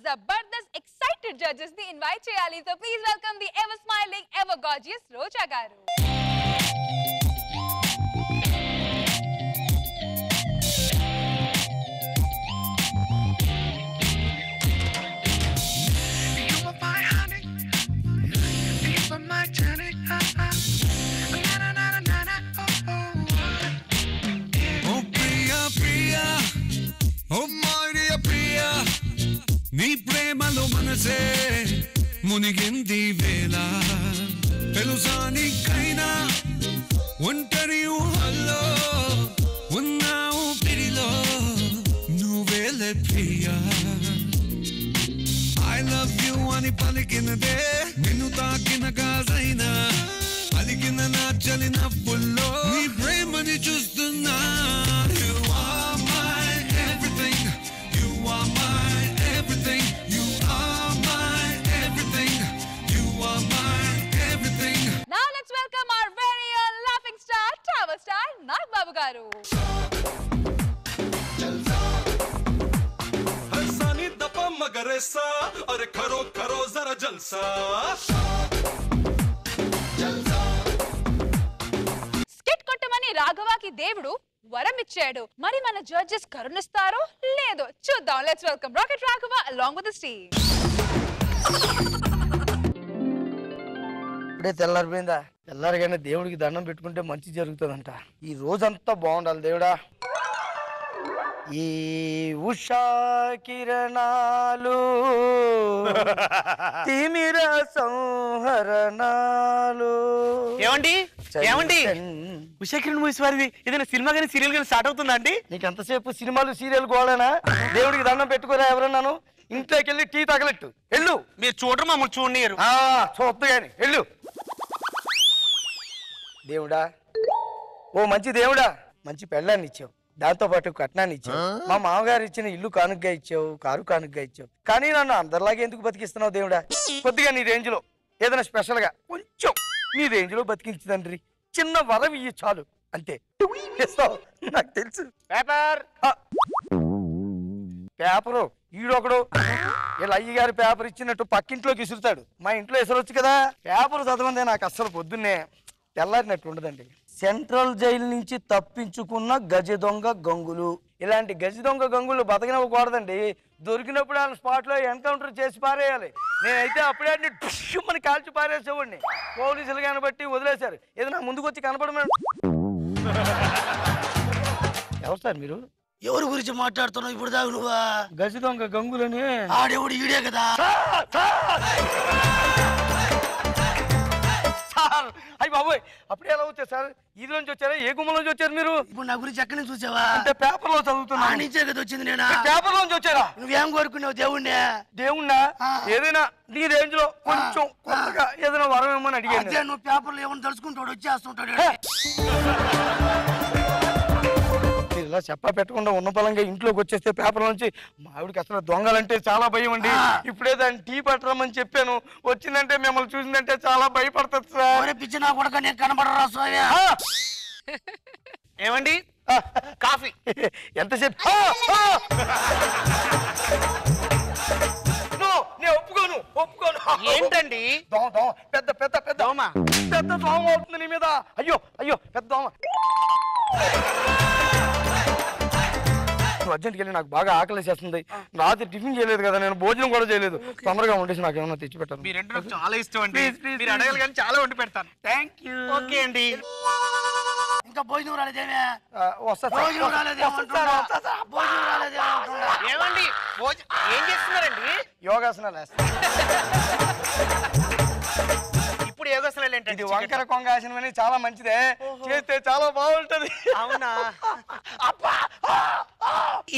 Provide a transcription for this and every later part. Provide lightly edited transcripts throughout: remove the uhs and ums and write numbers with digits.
Jabardasth excited judges ని invite చేయాలి. So please welcome the ever smiling, ever gorgeous Roja garu. నీ ప్రేమలో మనసే మునిగింది వేళ తెలుసా నీకైనా ఒంటరి ఊహల్లో ఉన్నావు పిరిలో నువ్వేలే ప్రియా ఐ లవ్ యూ అని పలికినదే నిన్ను తాకిన గాజైనా అలికిన నా చలి నవ్వుల్లో నీ ప్రేమని చూస్తున్నా अरे करो करो जरा जलसा స్కిట్ కొట్టమని రాఘవాకి దేవుడు వరం ఇచ్చాడు. మరి మన జడ్జెస్ కరుణిస్తారో లేదో చూద్దాం. Let's welcome rocket Raghava along with the team. ఇప్పుడే తెల్లారిపోయిందా? తెల్లారిగానే దేవుడికి దండం పెట్టుకుంటే మంచి జరుగుతుందంట. ఈ రోజంతా బాగుండాలి దేవుడా. ఈ ఉషా కిరణాలు తిమిర సంహరణాలు. ఏమండి ఏమండి ఉషా కిరణ్ మూవీస్ వారిది ఏదైనా సినిమా కానీ సీరియల్ కానీ స్టార్ట్ అవుతుందా అండి? నీకు ఎంతసేపు సినిమాలు సీరియల్ గోడనా? దేవుడికి దండం పెట్టుకోరా ఎవరన్నాను? ఇంట్లోకి వెళ్ళి టీ తగలెట్టు వెళ్ళు. మీరు చూడరు మమ్మల్ని చూడనియరు. చూద్దు కానీ వెళ్ళు. దేవుడా, ఓ మంచి దేవుడా, మంచి పెళ్ళాన్ని ఇచ్చావు, దాంతో పాటు కట్నాన్ని ఇచ్చావు, మా మామగారు ఇచ్చిన ఇల్లు కానుకగా ఇచ్చావు, కారు కానుకగా ఇచ్చావు. కానీ నన్ను అందరిలాగే ఎందుకు బతికిస్తున్నావు దేవుడా? కొద్దిగా నీ రేంజ్ లో ఏదైనా స్పెషల్ గా కొంచెం నీ రేంజ్ లో బతికించదండ్రి. చిన్న వరం ఇయ్యి చాలు, అంతే. నాకు తెలుసు. పేపరు ఈడొకడు వీళ్ళ అయ్యగారి పేపర్ ఇచ్చినట్టు పక్కింట్లోకి విసురుతాడు. మా ఇంట్లో విసరొచ్చు కదా. పేపర్ చదవందే నాకు అస్సలు పొద్దున్నే తెల్లారినట్టు ఉండదండి. సెంట్రల్ జైలు నుంచి తప్పించుకున్న గజ దొంగ గంగులు. ఇలాంటి గజ దొంగ గంగులు బతకనివ్వకూడదండి. దొరికినప్పుడు ఆయన స్పాట్ లో ఎన్కౌంటర్ చేసి పారేయాలి. నేనైతే అప్పుడే మన కాల్చి పారేసేవాడిని. పోలీసులు కనబట్టి వదిలేశారు. ఏదో నా ముందుకు వచ్చి కనపడమని. ఎవరు సార్ మీరు? ఎవరి గురించి మాట్లాడుతున్నావు ఇప్పుడు దాకా నువ్వా? గజ దొంగ గంగులని. ఆడెవడు ఈడే కదా. అయ్యి బాబోయ్, అప్పుడే ఎలా వచ్చారు సార్? ఈదులోంచి వచ్చారా? ఏ గుమ్మలోంచి వచ్చారు మీరు? ఇప్పుడు నా గురించి ఎక్కడి నుంచి చూసావా? అంటే పేపర్ లో చదువుతున్నా. నుంచే కదా వచ్చింది. నేను పేపర్ లోంచి వచ్చారా? నువ్వేం కోరుకున్నావు? దేవుణ్ణి. దేవుణ్ణా? ఏదైనా నీ రేంజ్ లో కొంచెం కొత్తగా ఏదైనా వరం ఏమని అడిగాను. నువ్వు పేపర్లో ఏమని తలుచుకుంటాడు, వచ్చేస్తుంటాడు. ఇలా చెప్పా పెట్టకుండా ఉన్న పలంగా ఇంట్లోకి వచ్చేస్తే పేపర్ నుంచి మా ఆవిడకి అసలు దొంగలంటే చాలా భయం అండి. ఇప్పుడే దాన్ని టీ పట్టరమని చెప్పాను. వచ్చిందంటే మిమ్మల్ని చూసిందంటే చాలా భయపడుతుంది సార్. పిచ్చి నా కూడా నేను కనబడరా స్వామి. ఏమండి కాఫీ ఎంతసేపు? నేను ఒప్పుకోను ఒప్పుకోను. ఏంటండి? దోమ దోమ పెద్ద పెద్ద పెద్ద దోమ పెద్ద దోమ అవుతుంది నీ మీద. అయ్యో అయ్యో పెద్ద దోమ. అర్జెంట్కి వెళ్ళి నాకు బాగా ఆకలి చేస్తుంది. రాత్రి టిఫిన్ చేయలేదు కదా, నేను భోజనం కూడా చేయలేదు. తొందరగా వండేసి నాకు ఏమన్నా తెచ్చి పెట్టాను. మీరంటే నాకు చాలా ఇష్టం అండి. మీరు అడగాలి కానీ చాలా వండి పెడతాను. Thank you. ఓకే అండి. ఇంకా భోజనం రాలేదేమే? వస్తా. భోజనం రాలేదేమో. ఏమండి ఏం చేస్తున్నారండి? యోగాసనాలు వేస్తా. ఇప్పుడు యోగాసనాలు ఏంటండి? ఇది వంకర కొంగాసనం అని చాలా మంచిదే, చేస్తే చాలా బాగుంటది. అవునా?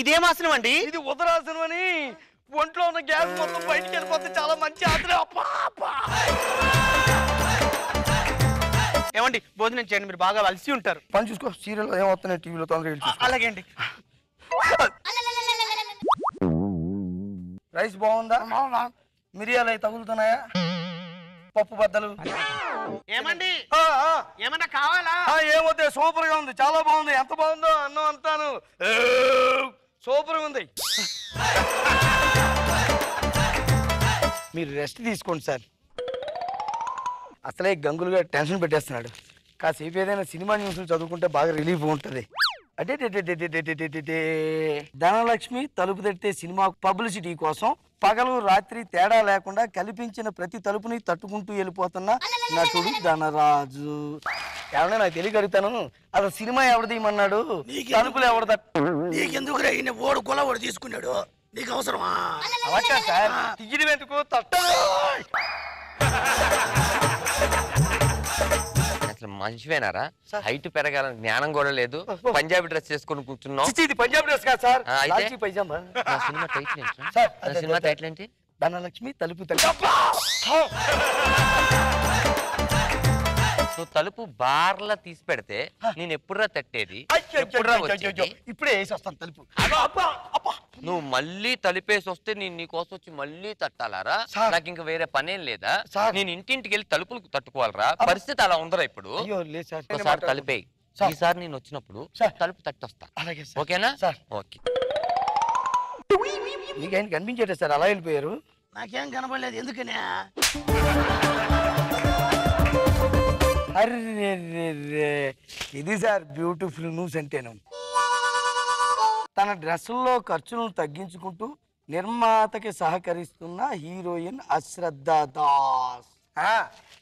ఇదేం ఆసనం అండి? ఇది ఉదరాసనం అని. ఒంట్లో ఉన్న గ్యాస్ మొత్తం బయటికి వెళ్ళిపోతే చాలా మంచి ఆసనం. ఏమండి భోజనం చేయండి, మీరు బాగా అలసి ఉంటారు. పని చూసుకో. సీరియల్ ఏమవుతున్నాయి టీవీలో, తొందరగా వెళ్ళి. అలాగే అండి. రైస్ బాగుందా? మిరియాలు అవి తగులుతున్నాయా? పప్పు బద్దలు ఏమండి ఏమన్నా కావాలా? ఏమవుతే సూపర్ గా ఉంది, చాలా బాగుంది. ఎంత బాగుందో అన్నం అంతాను. సూపర్ గా ఉంది. మీరు రెస్ట్ తీసుకోండి సార్. అసలే గంగులుగా టెన్షన్ పెట్టేస్తున్నాడు. కాసేపు ఏదైనా సినిమా న్యూస్లు చదువుకుంటే బాగా రిలీఫ్ ఉంటుంది. అదే ధనలక్ష్మి తలుపు తట్టే సినిమా పబ్లిసిటీ కోసం పగలు రాత్రి తేడా లేకుండా కల్పించిన ప్రతి తలుపుని తట్టుకుంటూ వెళ్ళిపోతున్న నటుడు ధనరాజు. ఏమన్నా నాకు తెలియగలుగుతాను, అసలు సినిమా ఎవరు తీయమన్నాడు, తలుపులు ఎవరు నీకెందుకు రే ఓడు కొల ఓడు తీసుకున్నాడు, నీకు అవసరమా? అవచ్చా సార్, తీయడం ఎందుకు, తట్టదు. అసలు మనిషివేనారా? హైట్ పెరగాలని జ్ఞానం కూడా లేదు. పంజాబీ డ్రెస్ చేసుకుని కూర్చున్నావు. ఇది పంజాబ్ డ్రెస్ కాదు సార్, అయితే లాల్చీ పైజామా. నా సినిమా టైటిల్ ఏంటి? సార్, నా సినిమా టైటిల్ ఏంటి? ధనలక్ష్మి తలుపు తట్టే. నువ్వు తలుపు బార్లా తీసి పెడితే నేను ఎప్పుడురా తట్టేది? ఎప్పుడురా వచ్చేది? ఇప్పుడే వేసి వస్తాను తలుపు. నువ్వు మళ్ళీ తలుపేసి వస్తే నేను నీకోసం వచ్చి మళ్ళీ తట్టాలారా? సార్. నాకు ఇంకా వేరే పనేం లేదా? సార్. నేను ఇంటింటికి వెళ్ళి తలుపులు తట్టుకోవాలరా? పరిస్థితి అలా ఉందరా ఇప్పుడు? అయ్యో లేదు సార్, ఒకసారి తలుపేయి. సార్. ఈసారి నేను వచ్చినప్పుడు సార్. తలుపు తట్టొస్తా. అలాగే సార్. ఓకేనా? సార్. ఓకే. మీకేం కనిపించేట సార్, అలా వెళ్ళిపోయారు. నాకేం కనబడలేదు, ఎందుకనే? అర్రే, ఇది సార్ బ్యూటిఫుల్ న్యూస్ అంటేను. తన డ్రెస్సుల్లో ఖర్చులను తగ్గించుకుంటూ నిర్మాతకి సహకరిస్తున్న హీరోయిన్ అశ్రద్ధ దాస్.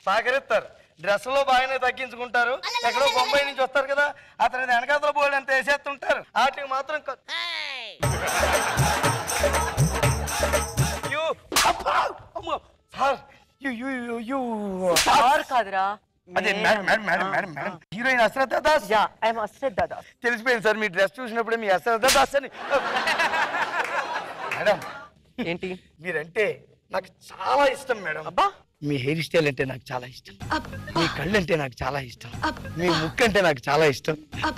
సహకరిస్తారు, డ్రెస్సులో బాగానే తగ్గించుకుంటారు. ఎక్కడో బొంబాయి నుంచి వస్తారు కదా, అతని వెనకాతల బోర్డు అంత వేసేస్తుంటారు, వాటికి మాత్రం సార్ కాదురా, అదే madam madam madam madam madam heroine అశ్రద్ధ దాస్. ఐఎమ్ అశ్రద్ధ దాస్. తెలిసిపోయింది సార్, మీ డ్రెస్ చూసినప్పుడే మీ అశ్రద్ధ దాస్ అని. మేడం ఏంటి? మీరంటే నాకు చాలా ఇష్టం మేడం. అబ్బా, మీ హెయిర్ స్టైల్ అంటే నాకు చాలా ఇష్టం, మీ కళ్ళు అంటే నాకు చాలా ఇష్టం, మీ ముక్కు అంటే నాకు చాలా ఇష్టం,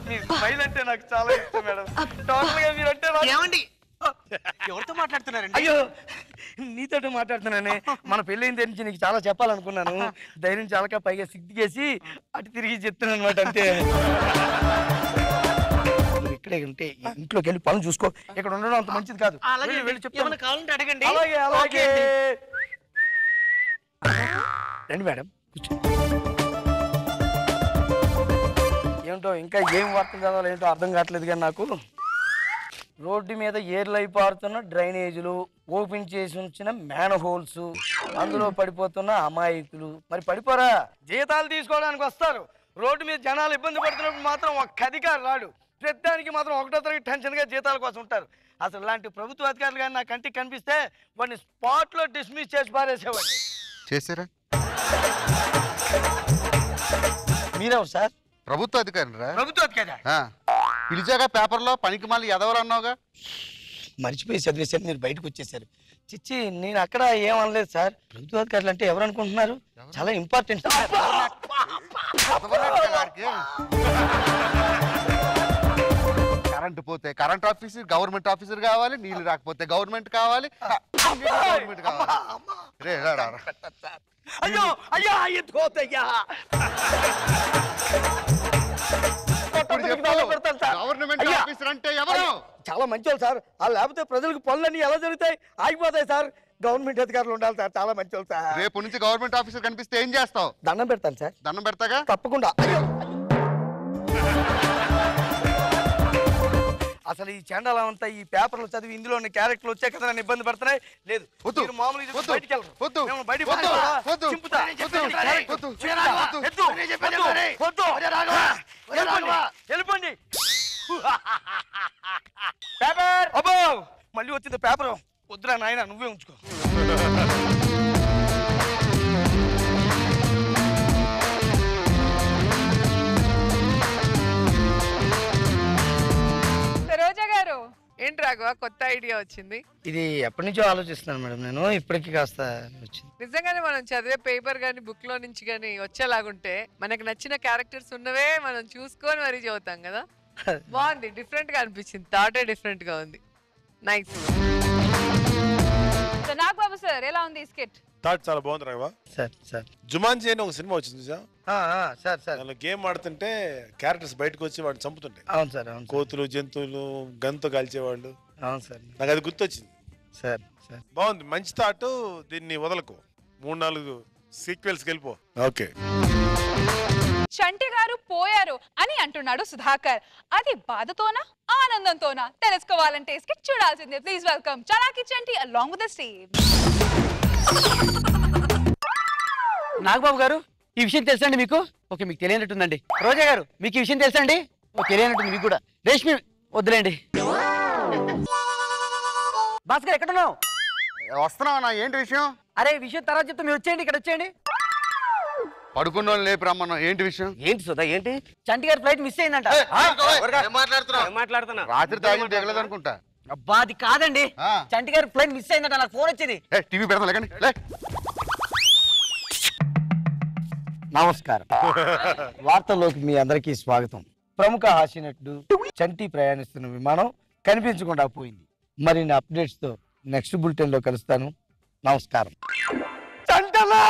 మీ స్మైల్ అంటే నాకు చాలా ఇష్టం మేడం. టోటల్ గా మీరంటే ఏమండి ఎవరితో మాట్లాడుతున్నారండి? అయ్యో నీతో మాట్లాడుతున్నానే. మన పెళ్ళైన దగ్గర నుంచి నీకు చాలా చెప్పాలనుకున్నాను, ధైర్యం చాలక పైగా సిగ్గుకేసి అటు తిరిగి చెప్తున్నాను అనమాట. అంతే. నువ్వు ఇక్కడే ఉంటే ఇంట్లోకి వెళ్ళి పనులు చూసుకో, ఇక్కడ ఉండడం అంత మంచిది కాదు. అలాగే వెళ్ళి చెప్తాను. ఏమైనా కావాలంటే అడగండి. అలాగే అలాగే. రండి మేడం, కూర్చో. ఏమిటో ఇంకా ఏం వార్తలు చదవాలో ఏంటో అర్థం కావట్లేదు కానీ నాకు. రోడ్డు మీద ఏర్లై పారుతున్న డ్రైనేజీలు, ఓపెన్ చేసి ఉంచిన మ్యాన్ హోల్స్, అందులో పడిపోతున్న అమాయకులు. మరి పడిపోరా, జీతాలు తీసుకోవడానికి వస్తారు. రోడ్డు మీద జనాలు ఇబ్బంది పడుతున్నప్పుడు మాత్రం ఒక్క అధికారి రాడు. ప్రతిదానికి మాత్రం ఒకటో తరగతి టెన్షన్గా జీతాల కోసం ఉంటారు. అసలు ఇలాంటి ప్రభుత్వ అధికారులు కానీ నా కంటికి కనిపిస్తే వాడిని స్పాట్లో డిస్మిస్ చేసి పారేసేవాడిని. చేశారా? మీరెవరు సార్? ప్రభుత్వ అధికారి రా. ప్రభుత్వ అధికారి పిలిచాగా పేపర్లో పనికి మళ్ళీ ఎదవరు అన్నావుగా. మర్చిపోయి చదివేశారు, మీరు బయటకు వచ్చేసారు. చిచ్చి, నేను అక్కడ ఏమనలేదు సార్. ప్రభుత్వ అధికారులు అంటే ఎవరు అనుకుంటున్నారు? చాలా ఇంపార్టెంట్. కరెంట్ పోతే కరెంట్ ఆఫీసర్, గవర్నమెంట్ ఆఫీసర్ కావాలి. నీళ్లు రాకపోతే గవర్నమెంట్ కావాలి, గవర్నమెంట్ కావాలి. రే రా రా. అయ్యో అయ్యా ఎత్తుకోతయ్యా. గవర్నమెంట్ ఆఫీసర్ అంటే ఎవరు? చాలా మంచోళ్ళు సార్. లేకపోతే ప్రజలకు పనులన్నీ ఎలా జరుగుతాయి, ఆగిపోతాయి సార్. గవర్నమెంట్ అధికారులు ఉండాలి సార్, చాలా మంచోళ్ళు సార్. రేపు నుంచి గవర్నమెంట్ ఆఫీసర్ కనిపిస్తే ఏం చేస్తావు? దండం పెడతాను సార్. దండం పెడతాగా? తప్పకుండా. అసలు ఈ చెండాలం అంతా ఈ పేపర్లు చదివి ఇందులో ఉన్న క్యారెక్టర్లు వచ్చే కదా నన్ను ఇబ్బంది పడుతున్నాయి. లేదు, మీరు మామూలు బయటికి వెళ్ళిపోండి. పేపర్ అబ్బో, మళ్ళీ వచ్చింది పేపర్. వద్దురా నాయన, నువ్వే ఉంచుకో. రోజా గారు, ఏంటి రాఘవ, కొత్త ఐడియా వచ్చింది? ఇది ఎప్పటి నుంచో ఆలోచిస్తున్నాను మేడం, నేను ఇప్పటికీ కాస్త వచ్చింది. నిజంగానే మనం చదివే పేపర్ గానీ బుక్ లో నుంచి గానీ వచ్చేలాగుంటే మనకు నచ్చిన క్యారెక్టర్స్ ఉన్నవే మనం చూసుకొని మరీ చదువుతాం కదా. బాగుంది, డిఫరెంట్ గా అనిపించింది. థాటే డిఫరెంట్ గా ఉంది. నైస్. నాగబాబు సార్, ఎలా ఉంది ఈ స్కిట్? థాట్ చాలా బాగుంది రాఘవ. సార్ సార్, జుమాన్జీ అని ఒక సినిమా వచ్చింది సార్. సార్ సార్, దానిలో గేమ్ ఆడుతుంటే క్యారెక్టర్స్ బయటకు వచ్చి వాడిని చంపుతుంటాయి. అవును సార్, అవును. కోతులు, జంతువులు, గన్తో కాల్చేవాళ్ళు. అవును సార్. నాకు అది గుర్తొచ్చింది. సార్ సార్ బాగుంది, మంచి థాట్. దీన్ని వదలకు, 3-4 సీక్వెల్స్కి వెళ్ళిపో. ఓకే. చంటి గారు పోయారు అని అంటున్నాడు సుధాకర్. అది బాధతోనా ఆనందంతోనా తెలుసుకోవాలంటే స్కిట్ చూడాల్సిందే. Please welcome Chalaki Chanti along with the team. Nagababu garu, ఈ విషయం తెలుసండి మీకు? ఓకే, మీకు తెలియనట్టుందండి. రోజా గారు, మీకు ఈ విషయం తెలుసండి? తెలియనట్టుంది మీకు కూడా. రేష్మి, వద్దులేండి. భాస్కర్ ఎక్కడున్నావు? వస్తున్నావా? ఏంటి విషయం? అరే విషయం తర్వాత చెప్తే మీరు వచ్చేయండి, ఇక్కడ వచ్చేయండి. పడుకున్న వాళ్ళు లేపు రమ్మన్నా. ఏంటి విషయం? ఏంటి సుధా, ఏంటి? చంటి గారి ఫ్లైట్ మిస్ అయిందంట. మాట్లాడుతున్నా? రాత్రి తాగింది దిగలేదు అనుకుంటా. అబ్బా అది కాదండి, చంటి గారి ఫ్లైట్ మిస్ అయిందంట. నాకు ఫోన్ వచ్చింది. టీవీ పెడతాం లేకండి. నమస్కారం. వార్తల్లోకి మీ అందరికీ స్వాగతం. ప్రముఖ హాస్యనటుడు చంటి ప్రయాణిస్తున్న విమానం కనిపించకుండా పోయింది. మరిన్ని అప్డేట్స్ తో నెక్స్ట్ బులెటిన్ లో కలుస్తాను. నమస్కారం. చంటలా,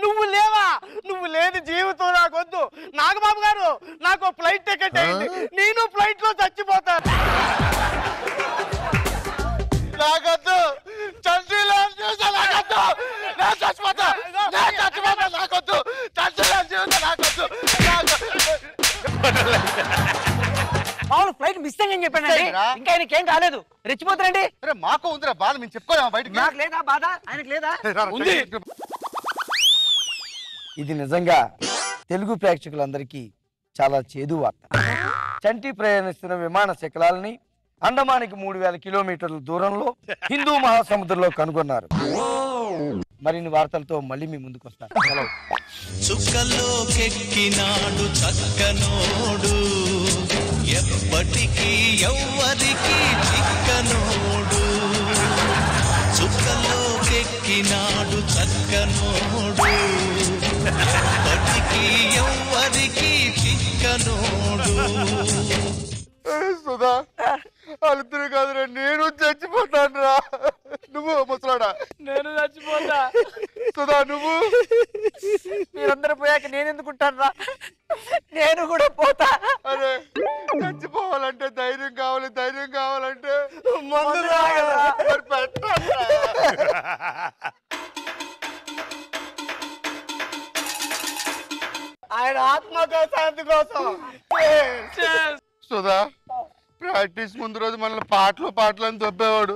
నువ్వు లేవా? నువ్వు లేని జీవితం నాకొద్దు. నాగబాబు గారు, నాకు ఫ్లైట్ టికెట్ అయింది. నేను ఫ్లైట్ లో చచ్చిపోతాను. నాకొద్దు చంటి, నాకొద్దు. నేను చచ్చిపోతా, నాకొద్దు. చంటి జీవితం నాకొద్దు. అవును, ఫ్లైట్ మిస్ అయ్యని చెప్పానండి. ఇంకా ఆయనకి ఏం కాలేదు. రెచ్చిపోతారండి. మాకు ఉందిరా బాధ, మేము చెప్పుకోలేమా బయటకి? నాకు లేదా బాధ, ఆయనకు లేదా? ఉంది. ఇది నిజంగా తెలుగు ప్రేక్షకులందరికీ చాలా చేదు వార్త. చంటి ప్రయాణిస్తున్న విమాన శకలాలని అండమానికి 3000 కిలోమీటర్ల దూరంలో హిందూ మహాసముద్రంలో కనుగొన్నారు. మరిన్ని వార్తలతో మళ్ళీ మీ ముందుకు వస్తాను. చుక్కలోకెక్కినాడు చక్కనోడు, ఎప్పటికీ ఎవ్వరికి చిక్కనోడు. చుక్కలోకెక్కినాడు చక్కనోడు, ఎప్పటికీ ఎవ్వరికి చిక్కనోడు. సుధా, అలుతురు కాదురా, నేను చచ్చిపోతాను రా. నువ్వు ముసలాడా? నేను చచ్చిపోతా. సుధా నువ్వు? మీరందరూ పోయాక నేను ఎందుకుంటాను రా? నేను కూడా పోతా. అరే చచ్చిపోవాలంటే ధైర్యం కావాలి, ధైర్యం కావాలంటే మందు తాగరా? మరి పెట్టరా? ఆయన ఆత్మతో శాంతి కోసం. సుధా, ప్రాక్టీస్ ముందు రోజు మనల్ని పాటలు అని దొబ్బేవాడు.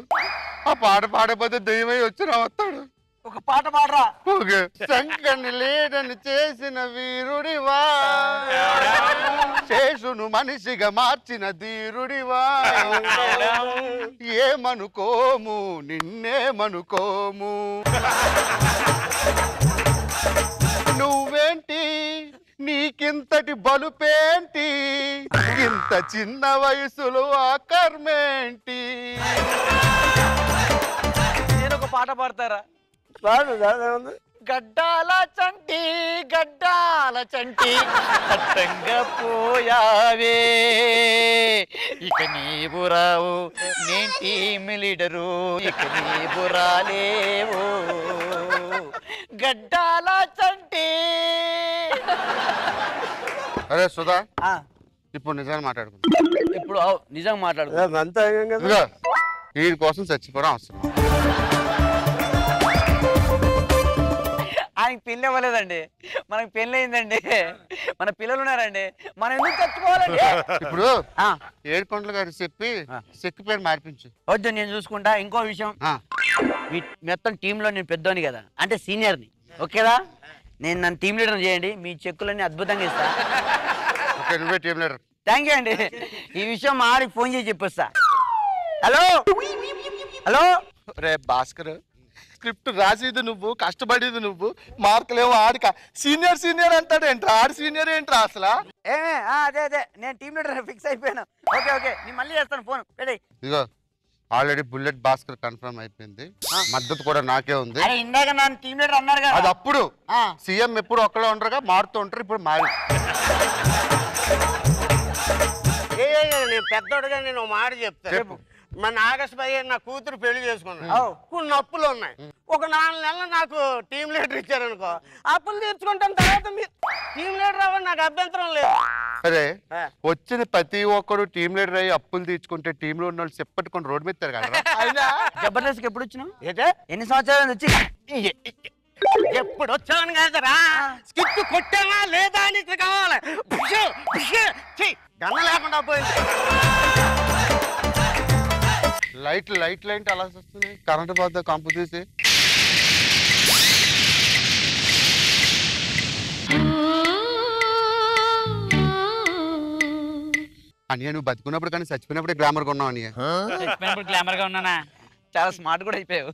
ఆ పాట పాడకపోతే దెయ్యమై వచ్చి వస్తాడు. ఒక పాట పాడరా. ఓకే. శంకర్ని లేడని చేసిన వీరుడివా, శేషును మనిషిగా మార్చిన ధీరుడివా, ఏమనుకోము నిన్నేమనుకోము. నువ్వేంటి, నీకింతటి బలుపేంటి, ఇంత చిన్న వయసులో ఆ కర్మేంటి? నేను ఒక పాట పాడతారా? గడ్డాల చంటి, గడ్డాల చంటి అట్టంగా పోయావే, ఇక నీవు రావు, నేను టీమ్ లీడరు, ఇక నీవు రాలేవు, గడ్డాల చంటి. అరే సుధా, ఇప్పుడు నిజాన్ని మాట్లాడుకుంటా. ఇప్పుడు నిజంగా మాట్లాడు. వీడి కోసం చచ్చిపోవడం అవసరం. ఆయనకి పెళ్ళి అవ్వలేదండి, మనకి పెళ్ళి అయిందండి, మన పిల్లలు ఉన్నారండి, మనం ఎందుకు చచ్చిపోవాలండి? ఇప్పుడు 7 కొండల గారు చెప్పి చెక్కు పేరు మార్పించు. వద్దు, నేను చూసుకుంటా. ఇంకో విషయం, మొత్తం టీంలో నేను పెద్దోని కదా, అంటే సీనియర్ని. ఓకేదా? నేను నన్ను టీం లీడర్ చేయండి, మీ చెక్కులన్నీ అద్భుతంగా ఇస్తా. ఓకే, నువ్వే టీం లీడర్. థ్యాంక్ యూ అండి. ఈ విషయం మా ఆడికి ఫోన్ చేసి చెప్పొస్తా. Hello hello. రే భాస్కర్, స్క్రిప్ట్ రాసేది నువ్వు, కష్టపడేది నువ్వు, మార్కులేమో ఆడిక. సీనియర్ అంటాడు ఏంట్రా? ఆడి సీనియర్ ఏంట్రా అసలు? ఏమే అదే నేను టీం లీడర్ ఫిక్స్ అయిపోయాను. ఓకే నేను మళ్ళీ చేస్తాను ఫోన్. ఇదిగో ఆల్రెడీ బుల్లెట్ భాస్కర్ కన్ఫర్మ్ అయిపోయింది, మద్దతు కూడా నాకే ఉంది. ఇందాక నన్ను టీం లీడర్ అన్నారు కదా. అది అప్పుడు సీఎం ఎప్పుడు ఒక్కడే ఉండరుగా, మారుతూ ఉంటారు. ఇప్పుడు మారి నేను పెద్దోడుగా నేను మాట చెప్తాను. మన ఆగస్టు 15 నా కూతురు పెళ్లి చేసుకున్నాను. కొన్ని అప్పులు ఉన్నాయి. ఒక 4 నెలలు నాకు టీం లీడర్ ఇచ్చారనుకో, అప్పులు తీర్చుకుంటాను. తర్వాత మీరు టీం లీడర్ అవ్వండి, నాకు అభ్యంతరం లేదు. అరే వచ్చిన ప్రతి ఒక్కరు టీం లీడర్ అయ్యి అప్పులు తీర్చుకుంటే టీమ్ లో ఉన్న వాళ్ళు చెప్పట్టుకొని రోడ్డు మీద తిరగలరా? అయినా జబర్దస్త్ ఎప్పుడు వచ్చినావు? ఎన్ని సంవత్సరాలు వచ్చి? ఎప్పుడు వచ్చాను కదరా, స్కిట్ కొట్టానా లేదా అని కావాలి. గన్న లేకుండా పోయింది. లైట్లు ఏంటి అలా వస్తున్నాయి? కరెంట్ పోతే కంపు తీసి అనియా నువ్వు బతుకున్నప్పుడు కానీ చచ్చిపోయినప్పుడు గ్లామర్ గా ఉన్నావు అనియా. చచ్చిపోయినప్పుడు గ్లామర్ గా ఉన్నానా? చాలా స్మార్ట్ కూడా అయిపోయావు.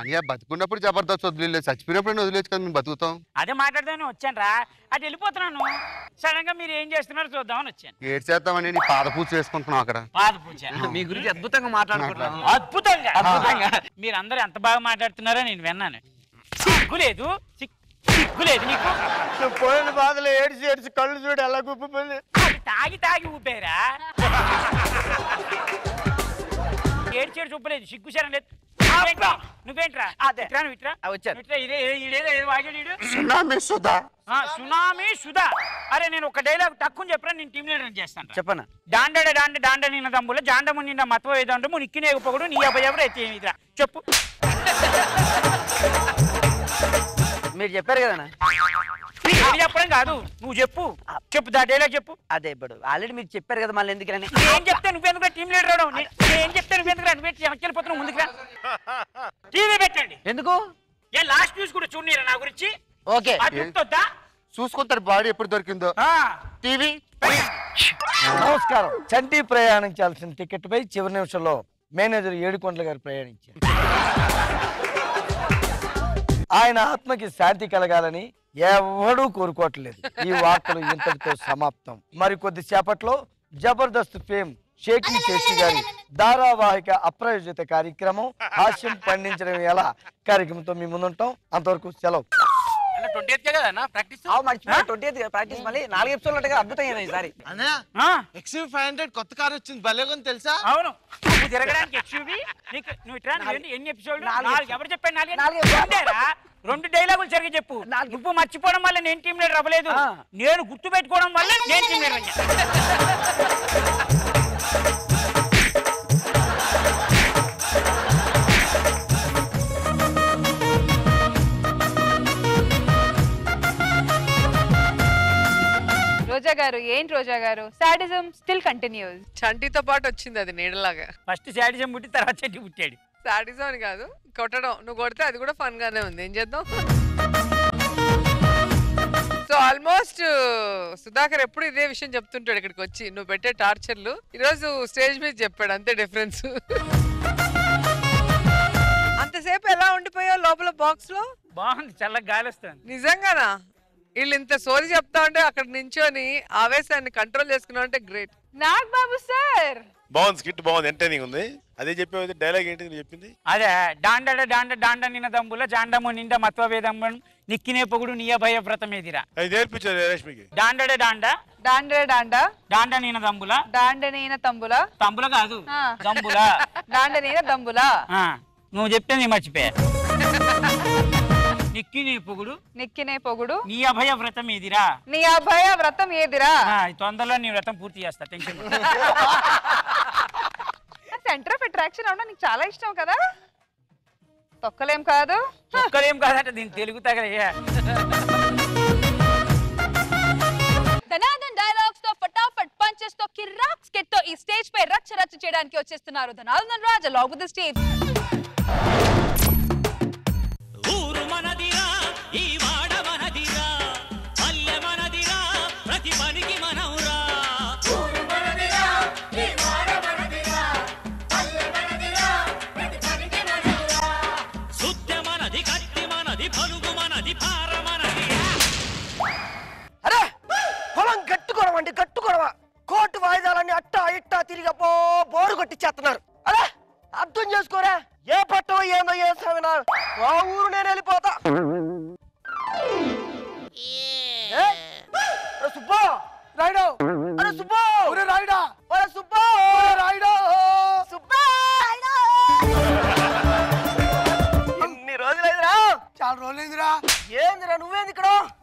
అనియా బతుకున్నప్పుడు జబర్దస్త్ వదిలేదు, చచ్చిపోయినప్పుడు వదిలేదు కదా మేము బతుకుతాం. అదే మాట్లాడదామని వచ్చాను రా, అటు వెళ్ళిపోతున్నాను. సడన్ గా మీరు ఏం చేస్తున్నారో చూద్దామని వచ్చాను. ఏడు చేద్దామని నీ పాద పూజ చేసుకుంటున్నావు అక్కడ. పాద పూజ మీ గురించి అద్భుతంగా మాట్లాడుకుంటున్నాను. అద్భుతంగా మీరందరూ ఎంత బాగా మాట్లాడుతున్నారో నేను విన్నాను. సిగ్గులేదు సిగ్గులేదు నీకు? నువ్వు పోయిన బాధలు ఏడ్చి కళ్ళు చూడు ఎలా గుప్పిపోయింది. తాగి ఊపేరా? ఏడ్చేడు చూపలేదు, సిగ్గు శరం లేదు. నువ్వేంట్రా? సునామీ సుధా. అరే నేను ఒక డైలాగ్ తక్కువ చెప్పరా, నేను టీం లీడర్ చేస్తాను. చెప్పనా? డాండ నిన్న దమ్ముల జాండము నిన్న మత్వ వేదండము నిక్కినే పొగడు నీ అభయవరు అయితే ఏమిదిరా చెప్పు. మీరు చెప్పారు కదా చెప్పడం కాదు, నువ్వు చెప్పు దా డైలాగ్ చెప్పు. అదే ఇప్పుడు ఆల్రెడీ మీరు చెప్పారు కదా, మళ్ళీ ఎందుకని? ఏం చెప్తే నువ్వెందుకు టీం లీడర్ అవడం? ఏం చెప్తే నువ్వెందుకు వెళ్ళిపోతున్నావు ముందుకు? టీవీ పెట్టండి. ఎందుకు? ఏ లాస్ట్ న్యూస్ కూడా చూడనీరా నా గురించి? ఓకే చూసుకుంటారు బాడీ ఎప్పుడు దొరికిందో. టీవీ నమస్కారం. చంటి ప్రయాణించాల్సిన టికెట్ పై చివరి నిమిషంలో మేనేజర్ ఏడుకొండల గారు ప్రయాణించారు. ఆయన ఆత్మకి శాంతి కలగాలని ఎవడూ కోరుకోవట్లేదు. ఈ వార్తలు ఇంతటితో సమాప్తం. మరి కొద్దిసేపట్లో జబర్దస్త్ ఫేమ్ షేకింగ్ శేషి గారి ధారావాహిక అప్రాయోజిత కార్యక్రమం హాస్యం పండించడం ఎలా కార్యక్రమంతో మీ ముందుంటాం. అంతవరకు సెలవు. 20th ప్రాక్టీస్ 20th ప్రాక్టీస్ మళ్ళీ 4 ఎపిసోడ్లు అద్భుతం ఈసారి. XUV500 కొత్త కార్ వచ్చింది, భలేగా తెలుసా? అవును, నువ్వు తిరగడానికి XUV ఎన్ని ఎపిసోడ్లు? 4. ఎవరు చెప్పాడు? 4 2 డైలాగులు సరిగ్గా చెప్పు. నువ్వు మర్చిపోవడం వల్ల నేను టీం లీడర్ అవ్వలేదు, నేను గుర్తు పెట్టుకోవడం వల్ల నేను టీం లీడర్ అయ్యా. రోజా గారు, ఏంటి రోజా గారు, సాడిజం స్టిల్ కంటిన్యూస్. చంటితో పాటు వచ్చింది అది నీడలాగా. ఫస్ట్ సాడిజం పుట్టి తర్వాత చెట్టు పుట్టాడు. సాడిజం అని కాదు, కొట్టడం. నువ్వు కొడితే అది కూడా ఫన్ గానే ఉంది, ఏం చేద్దాం. సో ఆల్మోస్ట్ సుధాకర్ ఎప్పుడు ఇదే విషయం చెప్తుంటాడు ఇక్కడికి వచ్చి, నువ్వు పెట్టే టార్చర్లు. ఈరోజు స్టేజ్ మీద చెప్పాడు, అంతే డిఫరెన్స్. అంతసేపు ఎలా ఉండిపోయావు లోపల బాక్స్ లో? బాగుంది, చల్లగా గాలి వస్తుంది. నిజంగానా? వీళ్ళు ఇంత సోది చెప్తా ఉంటే అక్కడ నించొని ఆవేశాన్ని కంట్రోల్ చేసుకున్నావు అంటే గ్రేట్. నాగ్ బాబు సార్ బాగుంది, స్కిట్ బాగుంది, ఎంటర్టైనింగ్ ఉంది. అదే చెప్పేది డైలాగ్ ఏంటి నువ్వు చెప్పింది? అదే డాండ నిన్న దమ్ముల జాండము నిండా మత్వ వేదమ్మ నిక్కినే పొగుడు నీ భయ వ్రతం ఏదిరా. అది నేర్పించారు రేష్మికి. డాండ నిన్న దంబుల తంబుల కాదు దంబుల దంబుల. నువ్వు చెప్తే నేను మర్చిపోయా. నిక్కినే పొగుడు నీ అభయ వ్రతం ఏదిరా. తొందరలో నీ వ్రతం పూర్తి చేస్తా, టెన్షన్. సెంటర్ ఆఫ్ అట్రాక్షన్ అవడం నీకు చాలా ఇష్టం కదా? తొక్కలేం కాదంటే దీని తెలుగు తగలయ్యా. ధనాధన్ డైలాగ్స్ తో ఫటాఫట్ పంచెస్ తో కిర్రాక్ స్కిట్ తో ఈ స్టేజ్ పై రచ్చ చేయడానికి వచ్చేస్తున్నారు ధనాధన్ Raj along with the stage. ఊరు మనదిరా, ఈ వాడ మనదిరా, పల్లె మనదిరా, ప్రతి పనికి మనవురా. ఊరు మనదిరా, ఈ వాడ మనదిరా, పల్లె మనదిరా, ప్రతి పనికి మనవురా. సుత్తె మనది, కత్తి మనది, పలుగు మనది, పార మనది. అరే పొలం కట్టుకోవడం కోర్టు వాయిదాలన్నీ అట్టా ఇట్టా తిరిగి బోరు కొట్టిచ్చేస్తున్నారు. అరే అర్థం చేసుకోరా, ఏ పట్టో ఏందో ఏ సమనా ఆ ఊరు నేను వెళ్ళిపోతా. సుబ్బా రాయుడు, అరే సుబ్బా రాయుడా, సుబ్బా రాయుడు, సుబ్బా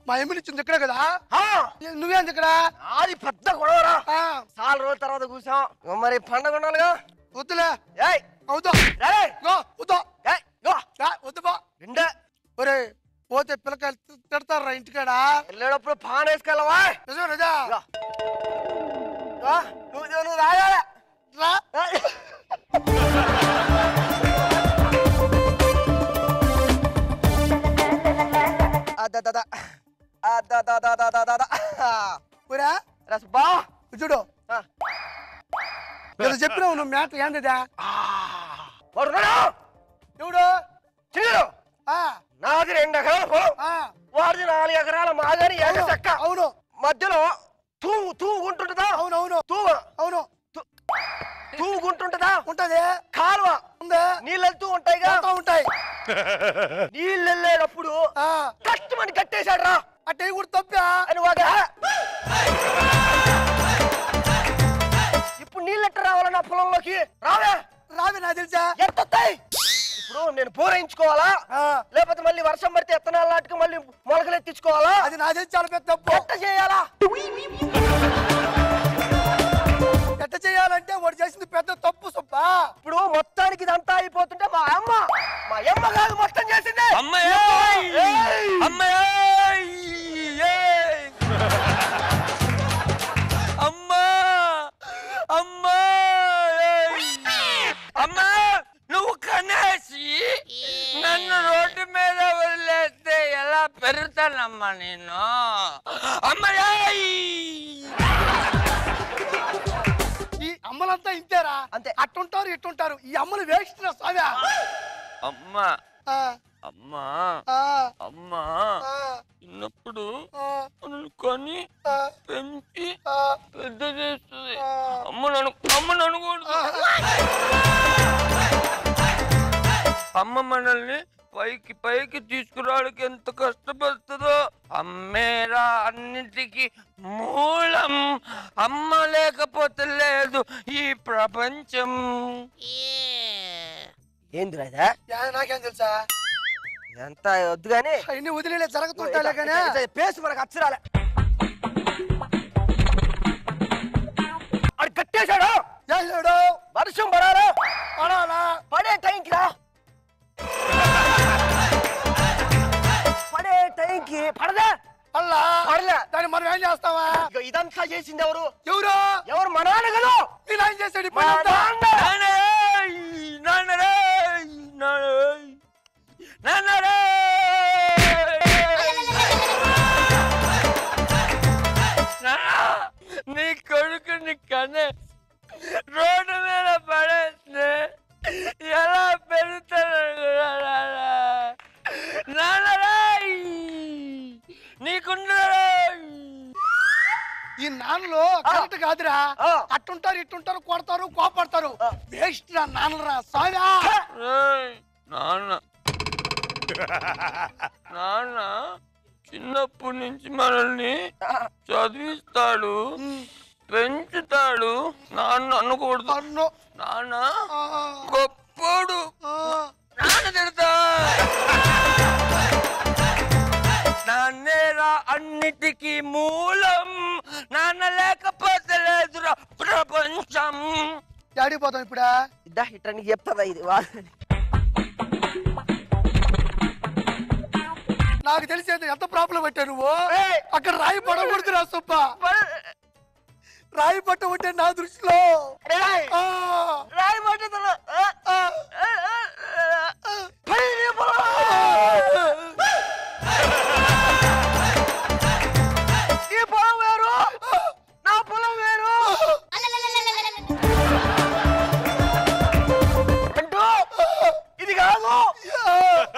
మా ఎమ్మెల్యే ఇచ్చింది ఇక్కడే కదా నువ్వేంది ఇక్కడ అది పెద్ద గొడవరా చాలా రోజుల తర్వాత కూర్చాం మరి పండగ ఉండాలిగా వద్దులే అవుతా వద్దు రెండే ఒరే పోతే పిల్లకాయలు తిడతారా ఇంటికాడ వెళ్ళేటప్పుడు పాన్ వేసుకెళ్ళవా నిజం నిజా నువ్వు రాయాలా రా చూడు చెప్పినావు నువ్వు మ్యాటర్ ఏందా చూడు చూడు నాది 2 ఎకరాల పొలం వాడిది 4 ఎకరాల మాగాని చెక్క అవును మధ్యలో తూగుంటుంటదా అవునవును అవును తూగుంటుంటదా ఉంటది కాలువ ఉందా నీళ్ళు వెళ్తూ ఉంటాయిగా ఉంటాయి నీళ్ళు వెళ్ళేటప్పుడు కష్టమని కట్టేశాడు రా అట్టే కూడా తప్పా అని వాగా ఇప్పుడు నీళ్ళు ఎట్ట రావాలా నా పొలంలోకి రావే నా తెలుసా ఎట్టొస్తాయి ఇప్పుడు నేను పూరేయించుకోవాలా లేకపోతే మళ్ళీ వర్షం పడితే ఎత్తనాల నాటికి మళ్ళీ మొలకలు ఎత్తించుకోవాలా అది నా తెలిసి చాలా పెద్ద తప్పు ఎట్ట చేయాలా ఎట్ట చేయాలంటే వాడు చేసింది పెద్ద తప్పు సుబ్బా ఇప్పుడు మొత్తానికి ఇదంతా అయిపోతుంటే మా అమ్మ కాదు మొత్తం చేసింది అమ్మా నువ్వు కనేసి నన్ను రోడ్డు మీద వదిలేస్తే ఎలా పెరుగుతానమ్మా నేను ఈ అమ్మలంతా ఇంతేరా అంతే అట్టుంటారు ఇట్టుంటారు ఈ అమ్మలు వేస్ట్ రా సావ్యా అమ్మా అమ్మా అమ్మా చిన్నప్పుడు కొని పెంచి పెద్ద చేస్తుంది అమ్మ ననుకూడదు అమ్మ మనల్ని పైకి తీసుకురావడానికి ఎంత కష్టపడుతుందో అమ్మేరా అన్నిటికీ మూలం అమ్మ లేకపోతే లేదు ఈ ప్రపంచం ఏంది రాదా నాకేం తెలుసా ఇదంతా వద్దు గానీ ఇన్ని వదిలే జరుగుతుంటాలే కానీ పేసు మనకు అచ్చరాలే అది కట్టేశాడు వర్షం పడాలా పడే టైంకి రా పడే టైంకి పడదా పడలే దాన్ని మనం ఏం చేస్తావా ఇదంతా చేసింది ఎవరు ఎవరు మా నాన్న కదా నేను ఏం చేశాడు నీ కొడుకుని కనే రోడ్డు మీద పడేస్తే ఎలా పెరుగుతాడు నీకుండ ఈ నాన్నలు కరెక్ట్ కాదురా అట్టుంటారు ఇట్టుంటారు కొడతారు కోపడతారు వేస్ట్ రా నాన్నరా సారా నాన్న చిన్నప్పటి నుంచి మనల్ని చదివిస్తాడు పెంచుతాడు నాన్న అనకూడదు నాన్న గొప్పోడు నాన్న తిడతా నాన్నేరా అన్నిటికీ మూలం నాన్న లేకపోతే లేదురా ప్రపంచం ఆడిపోతాం ఇప్పుడా ఇట్లా నీకు చెప్తాదా ఇది నాకు తెలిసేది ఎంత ప్రాబ్లం పెట్టా నువ్వు అక్కడ రాయి పడకూడదురా సుబ్బ రాయి పట్ట ఉంటే నా దృష్టిలో రాయి పట్టుదల ఈ పొలం వేరు నా పొలం వేరు అంటూ ఇది కాదు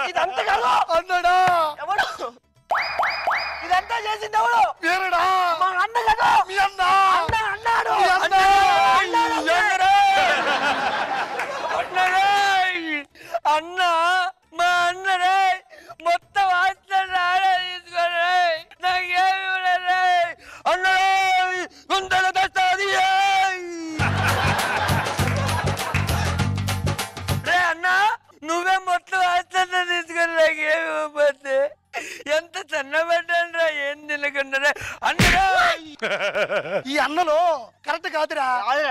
ఇదంతా కాదు అన్నాడా ఎవడు ఇదంతా చేసింది ఎవడు వీరుడా మా అన్న కదా మీ అన్న అన్నాడు మీ అన్న కాదురా,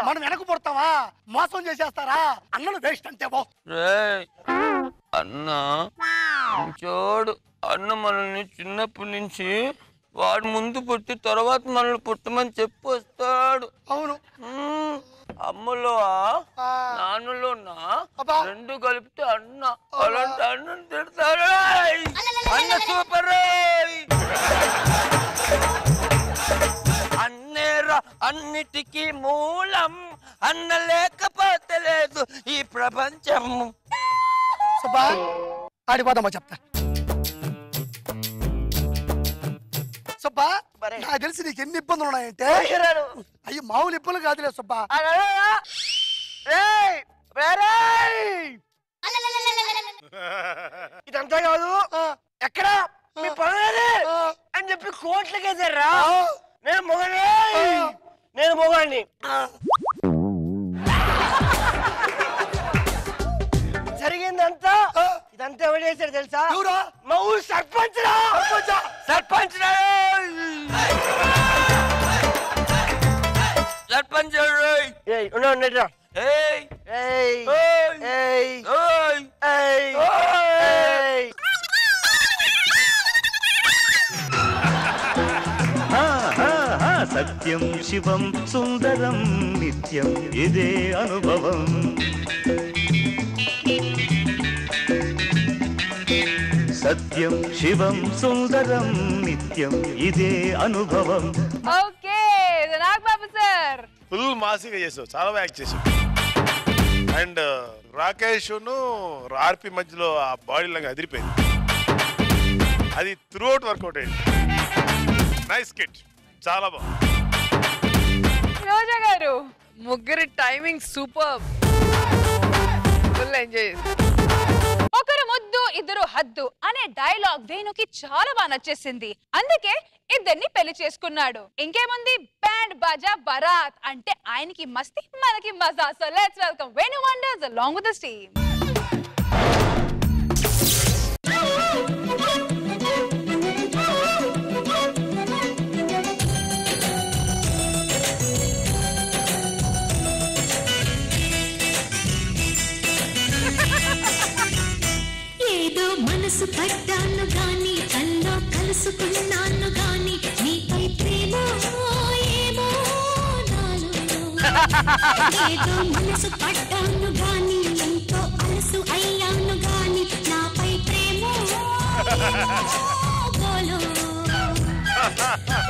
మనం వెనక పుడతావా, మోసం చేసేస్తారా, అన్నలు వేస్ట్ అంతే బో. అన్న చూడు, అన్న మనల్ని చిన్నప్పటి నుంచి వాడు ముందు పుట్టి తర్వాత మనల్ని పుట్టమని చెప్పి వస్తాడు. అవును. అమ్మలో నాన్నలోనా రెండు కలిపితే అన్న. అలాంటి అన్నం తిడతాడు. అన్న సూపర్. అన్నేరా అన్నిటికీ మూలం, అన్న లేకపోతే లేదు ఈ ప్రపంచం. సుబ్బా ఆడిపోదామా చెప్తా. సుబ్బా నాకు తెలిసి నీకు ఎన్ని ఇబ్బందులు ఉన్నాయంటే, అయ్యి మామూలు ఇబ్బందులు కాదులే సుబ్బా. ఇదంతా కాదు, ఎక్కడ మీ పనులే అని చెప్పి కోట్లకేసారా? నేను మొగాడిని. జరిగిందంతా ఇదంతా ఎవరు చేశారు తెలుసా? మా ఊరు సర్పంచ్ సర్పంచ్ ఉన్నట్రా. సత్యం శివం సుందరం నిత్యం ఇదే అనుభవం. సత్యం శివం సుందరం నిత్యం ఇదే అనుభవం. ఓకే నాగబాబు సార్ ఫుల్ మాసిగా చేసావు, చాలా బాగా యాక్ట్ చేసావు. అండ్ రాకేష్ ఆర్పి మధ్యలో ఆ బాడీ లాగా అదిరిపోయింది. అది త్రూ అవుట్ వర్కౌట్ అయింది. నైస్ కిట్, చాలా బాగుంది. రోజా గారు ముగ్గురి టైమింగ్ సూపర్, ఫుల్ ఎంజాయ్. ఒకరు ముద్దు ఇద్దరు హద్దు అనే డైలాగ్ వేణుకి చాలా బాగా నచ్చేసింది. అందుకే ఇద్దరిని పెళ్లి చేసుకున్నాడు. ఇంకేముంది, బ్యాండ్ బాజా బరాత్ అంటే ఆయనకి మస్తి మనకి మజా. So let's welcome Venu wonders along with the team. ఏదో మనసు పడ్డాను గాని కల్లో కలుసుకున్నాను గాని నీపై ప్రేమ ఏమో నాలో. ఏదో మనసు పడ్డాను గాని ఎంతో అలసు అయ్యాను గాని నాపై ప్రేమ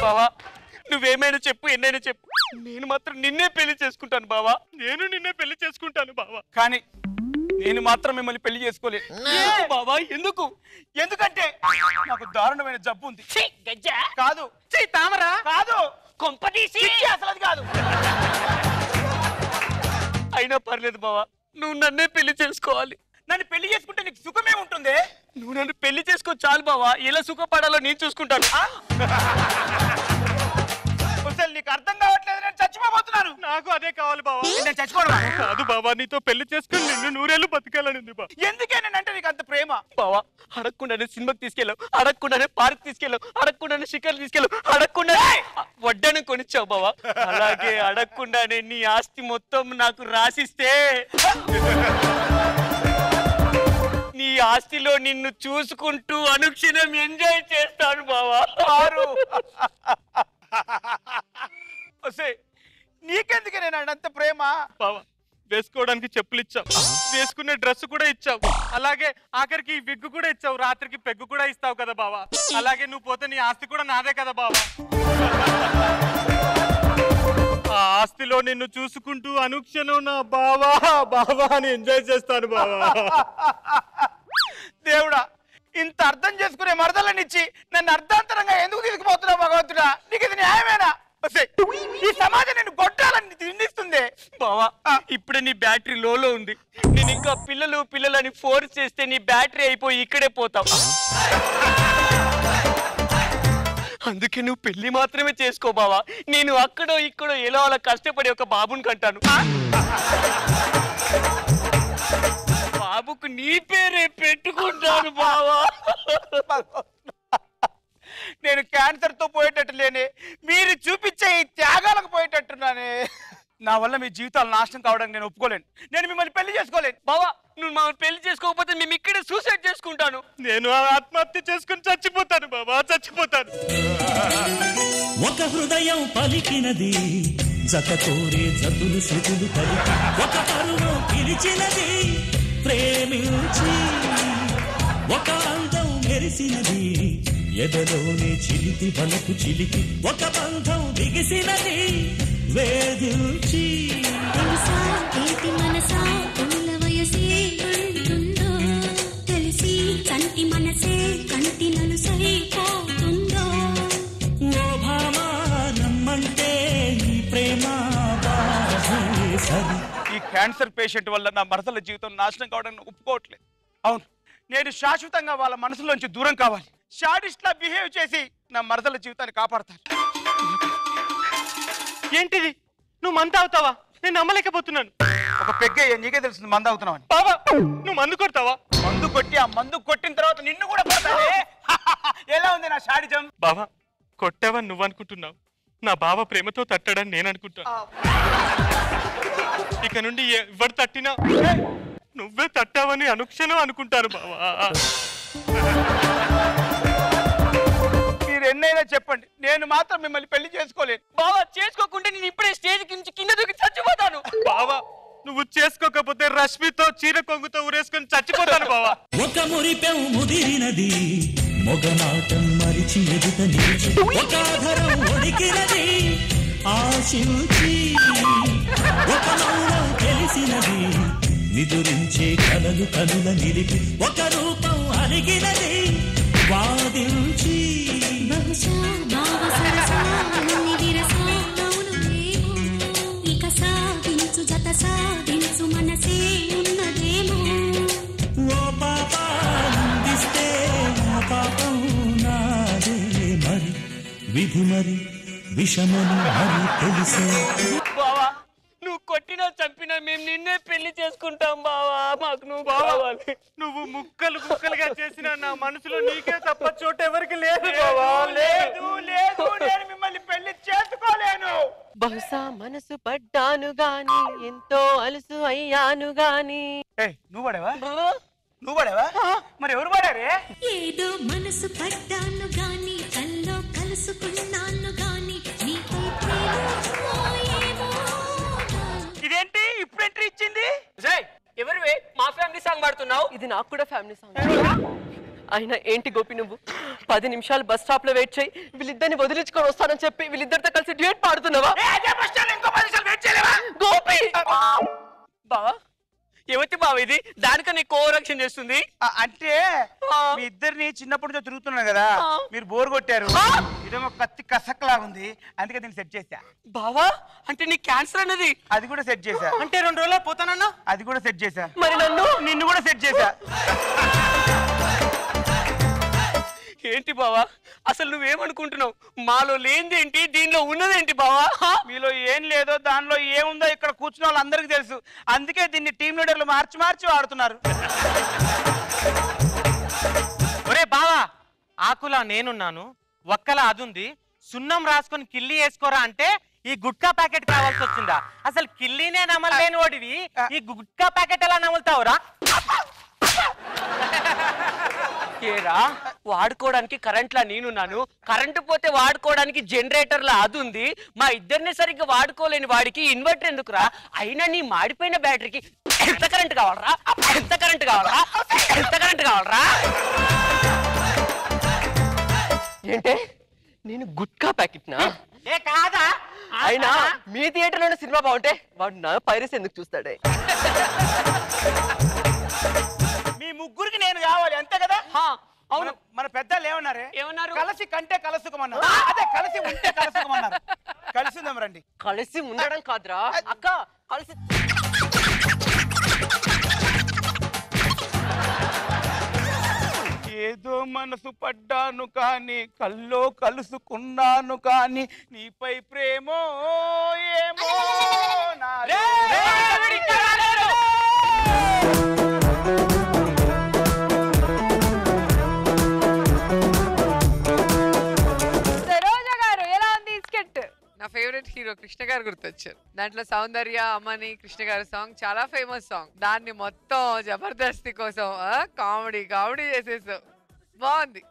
బావా నువ్వేమైనా చెప్పు, ఎన్నైనా చెప్పు, నేను మాత్రం నిన్నే పెళ్లి చేసుకుంటాను బావా. నేను నిన్నే పెళ్లి చేసుకుంటాను బావా. కానీ నేను మాత్రం మిమ్మల్ని పెళ్లి చేసుకోలేదు బాబా. ఎందుకు? ఎందుకంటే నాకు దారుణమైన జబ్బు ఉంది. కాదు తామరా, కాదు కొంపదీసి, అసలు అది కాదు. అయినా పర్లేదు బావా, నువ్వు నన్నే పెళ్లి చేసుకోవాలి. నన్ను పెళ్లి చేసుకుంటే నీకు సుఖమే ఉంటుంది. నువ్వు నన్ను పెళ్లి చేసుకో చాలు బావా. ఎలా సుఖపడాలో నేను చూసుకుంటాను. అసలు నీకు అర్థం కావట్లేదు, నేను చచ్చిపోతున్నాను. నాకు అదే కావాలి బావా. నేను చచ్చిపోవడం కాదు బావా, నీతో పెళ్లి చేసుకుని నిన్ను నూరేళ్ళు బతికేయాలని ఉంది బావా. ఎందుకే నేనంటే నీకు అంత ప్రేమ బావా? అడగకుండానే సినిమాకి తీసుకెళ్ళావు, అడగకుండానే పార్క్ తీసుకెళ్ళావు, అడగకుండానే షికారు తీసుకెళ్ళావు, అడగకుండానే వడ్డాను కొనిచ్చావు బావా. అలాగే అడగకుండానే నీ ఆస్తి మొత్తం నాకు రాసిస్తే నీ ఆస్తిలో నిన్ను చూసుకుంటూ అనుక్షణం ఎంజాయ్ చేస్తాను బావా. నీకెందుకే నేను అంత ప్రేమ బావా? వేసుకోవడానికి చెప్పులు ఇచ్చావు, వేసుకునే డ్రెస్ కూడా ఇచ్చావు, అలాగే ఆఖరికి విగ్గు కూడా ఇచ్చావు, రాత్రికి పెగ్గు కూడా ఇస్తావు కదా బావా. అలాగే నువ్వు పోతే నీ ఆస్తి కూడా నాదే కదా బావా. ఆ ఆస్తిలో నిన్ను చూసుకుంటూ అనుక్షణం నా బావా బావా అని ఎంజాయ్ చేస్తాను బావా. దేవుడా, ఇంత అర్థం చేసుకునే మరదలనిచ్చి నన్ను అర్ధాంతరంగా ఎందుకు తీసుకుపోతున్నావు భగవంతుడా? నీకు ఇది న్యాయమేనా? ఈ సమాజం నేను కొట్టాలని నిందిస్తుంది బావా. ఇప్పుడే నీ బ్యాటరీ లోలో ఉంది. నేను ఇంకా పిల్లలు అని ఫోర్స్ చేస్తే నీ బ్యాటరీ అయిపోయి ఇక్కడే పోతావు. అందుకే నువ్వు పెళ్లి మాత్రమే చేసుకో బావా. నేను అక్కడో ఇక్కడో ఎలా అలా కష్టపడి ఒక బాబుని కంటాను. బాబుకు నీ పేరే పెట్టుకుంటాను బావా. నేను క్యాన్సర్ తో పోయేటట్టు లేనే, మీరు చూపించే ఈ త్యాగాలకు పోయేటట్టున్నానే. వల్ల మీ జీవితాలు నాశనం కావడానికి నేను ఒప్పుకోలేను. నేను మిమ్మల్ని పెళ్లి చేసుకోలేను. బావా నువ్వు మమ్మల్ని పెళ్లి చేసుకోకపోతే మేము ఇక్కడే సూసైడ్ చేసుకుంటాను. నేను ఆత్మహత్య చేసుకుని చచ్చిపోతాను బాబా, చచ్చిపోతాను. ఒక హృదయం పలికినది జత కోరే జతులు శృతులు పలికి ఒక పరువం పిలిచినది ప్రేమించి ఒక అందం మెరిసినది ఎదలోనే చిలికి వలకు చిలికి ఒక బంధం దిగిసినది వేధించి తెలుసా ఏంటి మనసా పూల వయసే అంటుందో తెలిసి కంటి మనసే కంటి నలుసైపోతుందో ఓ భామా నమ్మంటే ఈ ప్రేమ సరి. ఈ క్యాన్సర్ పేషెంట్ వల్ల నా మరదల జీవితం నాశనం కావడానికి ఒప్పుకోవట్లేదు. అవును, నేను శాశ్వతంగా వాళ్ళ మనసులోంచి దూరం కావాలి. షాడిస్ట్లా బిహేవ్ చేసి నా మరదల జీవితాన్ని కాపాడతాను. ఏంటిది నువ్వు మందు అవుతావా? నేను నమ్మలేకపోతున్నాను. ఒక పెగ్గయ్య నీకే తెలుస్తుంది మందు అవుతున్నావు అని. బాబా నువ్వు మందు కొడతావా? మందు కొట్టి ఆ మందు కొట్టిన తర్వాత నిన్ను కూడా కొడతానే. ఎలా ఉంది నా షాడిజం? బాబా కొట్టావని నువ్వు అనుకుంటున్నావు, నా బావ ప్రేమతో తట్టాడని నేను అనుకుంటాను. ఇక నుండి ఎవరు తట్టినా నువ్వే తట్టావని అనుక్షణం అనుకుంటాను బావా. మీరు ఎన్నైనా చెప్పండి, నేను మాత్రం మిమ్మల్ని పెళ్లి చేసుకోలేను. బావా చేసుకోకుంటే నేను ఇప్పుడే స్టేజ్ కింద దూకి చచ్చిపోతాను. బావా నువ్వు చేసుకోకపోతే రష్మితో చీర కొంగుతో ఊరేసుకొని చచ్చిపోతాను బావా. ఒక మురిపెం ముదిరినది మొగనాటం మరిచి ఎదుట నిలిచి ఒక ఆధారం ఒడికినది ఆశించి ఒక మౌనం తెలిసినది నిదురించే కలలు కనుల నిలిపి ఒక రూపం అలిగినది వాదించి బహుశా భావ సరసాలని విరసాలవునులేమో ఇక సాగించు జత సాగించు మనసే ఉన్నదేమో ఓ పాపా అందిస్తే ఆ పాపం నాదే మరి విధి మరి విషమని మరి తెలిసే. బావా నువ్వు కొట్టినా చంపినా మేము నిన్నే పెళ్లి చేసుకుంటాం బావా. మాకు నువ్వు కావాలి. నువ్వు ముక్కలు ముక్కలుగా చేసిన నా మనసులో నీకే తప్ప చోటు ఎవరికి లేదు. నేను మిమ్మల్ని పెళ్లి చేసుకోలేను. బహుశా మనసు పడ్డాను గాని ఎంతో అలుసు అయ్యాను గాని. నువ్వు పడేవా? నువ్వు పడేవా? మరి ఎవరు పడారే? ఏదో మనసు పడ్డాను గాని కల్లో కలుసుకున్నాను గాని నీపై ప్రేమ ఏమో. ఇదేంటి ఇప్పుడు ఎంట్రీ ఇచ్చింది? ఎవరివే మా ఫ్యామిలీ సాంగ్ పాడుతున్నావు? ఇది నాకు కూడా ఫ్యామిలీ సాంగ్. అయినా ఏంటి గోపి నువ్వు 10 నిమిషాలు బస్ స్టాప్ లో వెయిట్ చేయి వీళ్ళిద్దరిని వదిలించుకొని వస్తానని చెప్పి వీళ్ళిద్దరితో కలిసి డ్యూయట్ పాడుతున్నావా? గోపి బావా ఎవతి బావ ఇది? దానికన్నా ఎక్కువ ఓవరాక్షన్ చేస్తుంది. అంటే మీ ఇద్దరిని చిన్నప్పటి నుంచి తిరుగుతున్నాను కదా, మీరు బోర్ కొట్టారు. ఇదేమో కత్తి కసక్లా ఉంది, అందుకే దీన్ని సెట్ చేశా. బావా అంటే నీ క్యాన్సర్ అన్నది? అది కూడా సెట్ చేశా. అంటే 2 రోజుల్లో పోతానన్నా? అది కూడా సెట్ చేశా. మరి నిన్ను కూడా సెట్ చేశా. ఏంటి బావా అసలు నువ్వేమనుకుంటున్నావు? మాలో లేనిదేంటి, దీనిలో ఉన్నదేంటి బావా? మీలో ఏం లేదో దానిలో ఏముందో ఇక్కడ కూర్చున్న వాళ్ళందరికీ తెలుసు. అందుకే దీన్ని టీం లీడర్లు మార్చి మార్చి వాడుతున్నారు. ఒరే బావా ఆకులా నేనున్నాను, ఒక్కలా అదుంది, సున్నం రాసుకొని కిల్లి వేసుకోరా అంటే ఈ గుట్కా ప్యాకెట్ కావాల్సి వచ్చిందా? అసలు కిల్లీనే నమ్మలేని వాడివి ఈ గుట్కా ప్యాకెట్ ఎలా నమ్ముతావురా? ఏరా వాడుకోవడానికి కరెంట్లా నేనున్నాను, కరెంటు పోతే వాడుకోవడానికి జనరేటర్లా అది ఉంది. మా ఇద్దరిని సరిగ్గా వాడుకోలేని వాడికి ఇన్వర్టర్ ఎందుకురా? అయినా నీ మాడిపోయిన బ్యాటరీకి ఎంత కరెంట్ కావాలరా? ఎంత కరెంట్ కావాలరా? ఎంత కరెంట్ కావాలరా? ఏంటే నేను గుట్కా ప్యాకెట్ నా? ఏ కాదా? అయినా మీ థియేటర్ లోనే సినిమా బాగుంటే వాడు నా పైరసీ ఎందుకు చూస్తాడే? మీ ముగ్గురికి నేను కావాలి అంతే కదా? అవును. మన పెద్దలు ఏమన్నారే? ఏమన్నారు? కలిసి కంటే కలుసుకుమన్నారు. అదే కలిసి ఉంటే కలుసుకుమన్నారు. కలిసి ఉందాం రండి. కలిసి ఉండడం కాదురా అక్క, కలిసి ఏదో మనసు పడ్డాను కానీ కల్లో కలుసుకున్నాను కానీ నీపై ప్రేమో ఏమో. నా ఫేవరెట్ హీరో కృష్ణ గారు గారు గుర్తొచ్చారు. దాంట్లో సౌందర్య అమ్మని కృష్ణ గారి సాంగ్ చాలా ఫేమస్ సాంగ్. దాన్ని మొత్తం జబర్దస్తి కోసం కామెడీ చేసేసావు. బాగుంది.